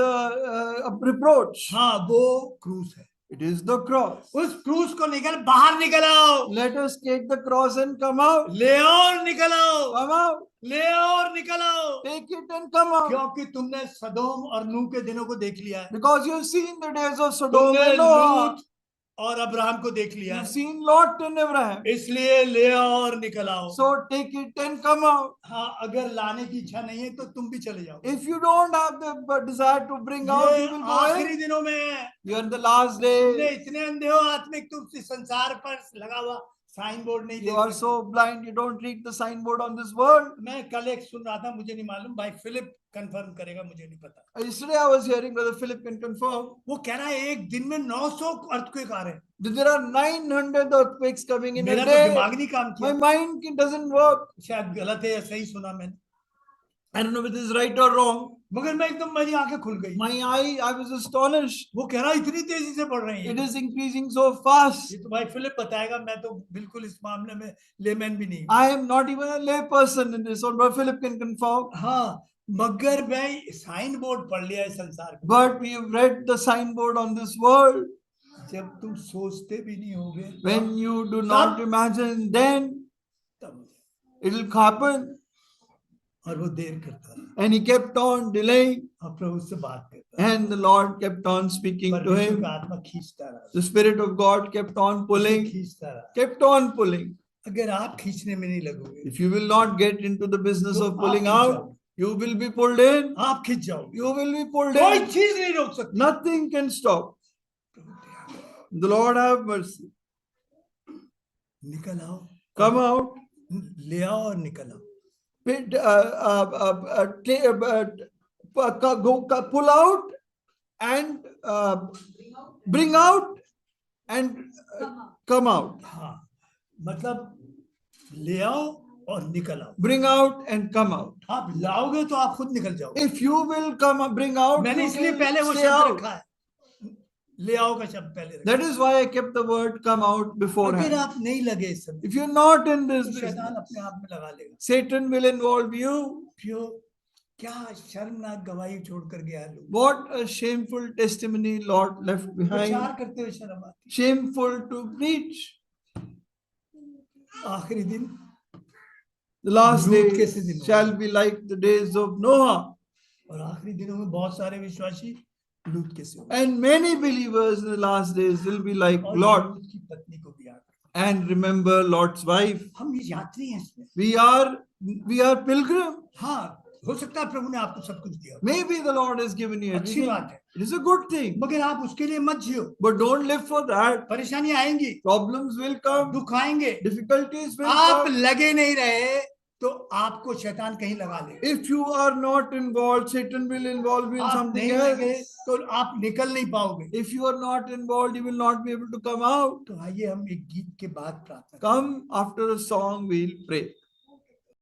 S3: reproach?
S2: हाँ वो क्रूस है।
S3: It is the cross.
S2: उस क्रूस को निकल बाहर निकल आओ।
S3: Let us take the cross and come out.
S2: ले और निकल आओ।
S3: Come out.
S2: ले और निकल आओ।
S3: Take it and come out.
S2: क्योंकि तुमने सदोम और नूह के दिनों को देख लिया है।
S3: Because you've seen the days of Sodom
S2: तुमने
S3: and Noah.
S2: लूत और अब्राहम को देख लिया
S3: You've
S2: है।
S3: seen Lot and Abraham.
S2: इसलिए ले और निकल आओ।
S3: So take it and come out.
S2: हाँ अगर लाने की इच्छा नहीं है तो तुम भी चले जाओ।
S3: If you don't have the desire to bring out,
S2: ये
S3: you will go
S2: आखिरी
S3: ahead.
S2: दिनों में है।
S3: You are in the last
S2: तुमने
S3: day.
S2: इतने अंधे हो आत्मिक, तुम इस संसार पर लगा हुआ साइन बोर्ड नहीं
S3: You
S2: देख
S3: are
S2: सकते।
S3: so blind, you don't read the signboard on this world.
S2: मैं कल एक सुन रहा था, मुझे नहीं मालूम, भाई फिलिप कंफर्म करेगा, मुझे नहीं पता।
S3: Yesterday I was hearing Brother Philip can confirm
S2: वो कह रहा है एक दिन में 900 अर्थक्वेक आ रहे हैं।
S3: that there are 900 earthquakes coming in
S2: मेरा
S3: a
S2: तो
S3: day.
S2: दिमाग नहीं काम
S3: My
S2: किया।
S3: mind doesn't work.
S2: शायद गलत है या सही सुना मैंने,
S3: I don't know whether it's right or wrong.
S2: मगर मैं एकदम, मेरी आंखें खुल गई।
S3: I was astonished.
S2: वो कह रहा है इतनी तेजी से बढ़ रही
S3: It
S2: है।
S3: is increasing so fast.
S2: ये तो भाई फिलिप बताएगा, मैं तो बिल्कुल इस मामले में लेमैन भी नहीं हूँ।
S3: I am not even a lay person in this. Or Brother Philip can confirm.
S2: हाँ मगर मैं साइन बोर्ड पढ़ लिया है संसार का।
S3: But we have read the signboard on this world.
S2: जब तुम सोचते भी नहीं होगे
S3: When you do not imagine, then
S2: तब,
S3: it will happen.
S2: और वो देर करता है
S3: And he kept on delaying.
S2: और प्रभु से बात करता है।
S3: And the Lord kept on speaking to
S2: परमेश्वर
S3: him.
S2: का आत्मा खींचता रहा,
S3: The Spirit of God kept on pulling,
S2: खींचता रहा।
S3: kept on pulling.
S2: अगर आप खींचने में नहीं लगोगे,
S3: If you will not get into the business
S2: तो
S3: of pulling
S2: आप खींच
S3: out,
S2: जाओगे।
S3: you will be pulled in.
S2: आप खींच जाओगे,
S3: You will be pulled
S2: कोई
S3: in.
S2: चीज नहीं रोक सकती।
S3: Nothing can stop.
S2: प्रभु दया करो।
S3: The Lord have mercy.
S2: निकल आओ,
S3: Come out.
S2: ले आओ और निकल आओ।
S3: Pull out and bring out and come out.
S2: हाँ मतलब ले आओ और निकल आओ।
S3: Bring out and come out.
S2: आप लाओगे तो आप खुद निकल जाओगे।
S3: If you will come, bring out.
S2: मैंने
S3: You
S2: इसलिए
S3: will
S2: पहले वो
S3: stay
S2: शब्द
S3: out.
S2: रखा है, ले आओ का शब्द पहले रखा।
S3: That is why I kept the word come out
S2: अगर
S3: beforehand.
S2: आप नहीं लगे इस समय,
S3: If you're not in this
S2: तो
S3: business,
S2: शैतान अपने आप में लगा लेगा।
S3: Satan will involve you.
S2: क्यों? क्या शर्मनाक गवाही छोड़कर गया है लोग।
S3: What a shameful testimony Lord left behind.
S2: प्रचार करते हुए शर्म आती
S3: Shameful to preach.
S2: है। आखिरी दिन
S3: The last
S2: लूत के से
S3: days
S2: दिन
S3: shall be like the days of Noah.
S2: और आखिरी दिनों में बहुत सारे विश्वासी लूत के से होंगे।
S3: And many believers in the last days will be like
S2: और
S3: Lot.
S2: लूत की पत्नी को भी याद रखो।
S3: And remember Lot's wife.
S2: हम ये यात्री हैं इसमें।
S3: We are pilgrim.
S2: हाँ हो सकता है प्रभु ने आपको सब कुछ दिया हो।
S3: Maybe the Lord has given you
S2: अच्छी
S3: everything.
S2: बात है,
S3: It is a good thing.
S2: मगर आप उसके लिए मत जियो।
S3: But don't live for that.
S2: परेशानी आएंगी,
S3: Problems will come.
S2: दुख आएंगे,
S3: Difficulties will
S2: आप
S3: come.
S2: लगे नहीं रहे तो आपको शैतान कहीं लगा लेगा।
S3: If you are not involved, Satan will involve you in
S2: आप
S3: something
S2: नहीं लगे
S3: else.
S2: तो आप निकल नहीं पाओगे।
S3: If you are not involved, you will not be able to come out.
S2: तो आइए हम एक गीत के बाद प्रार्थना करें।
S3: Come after a song, we'll pray.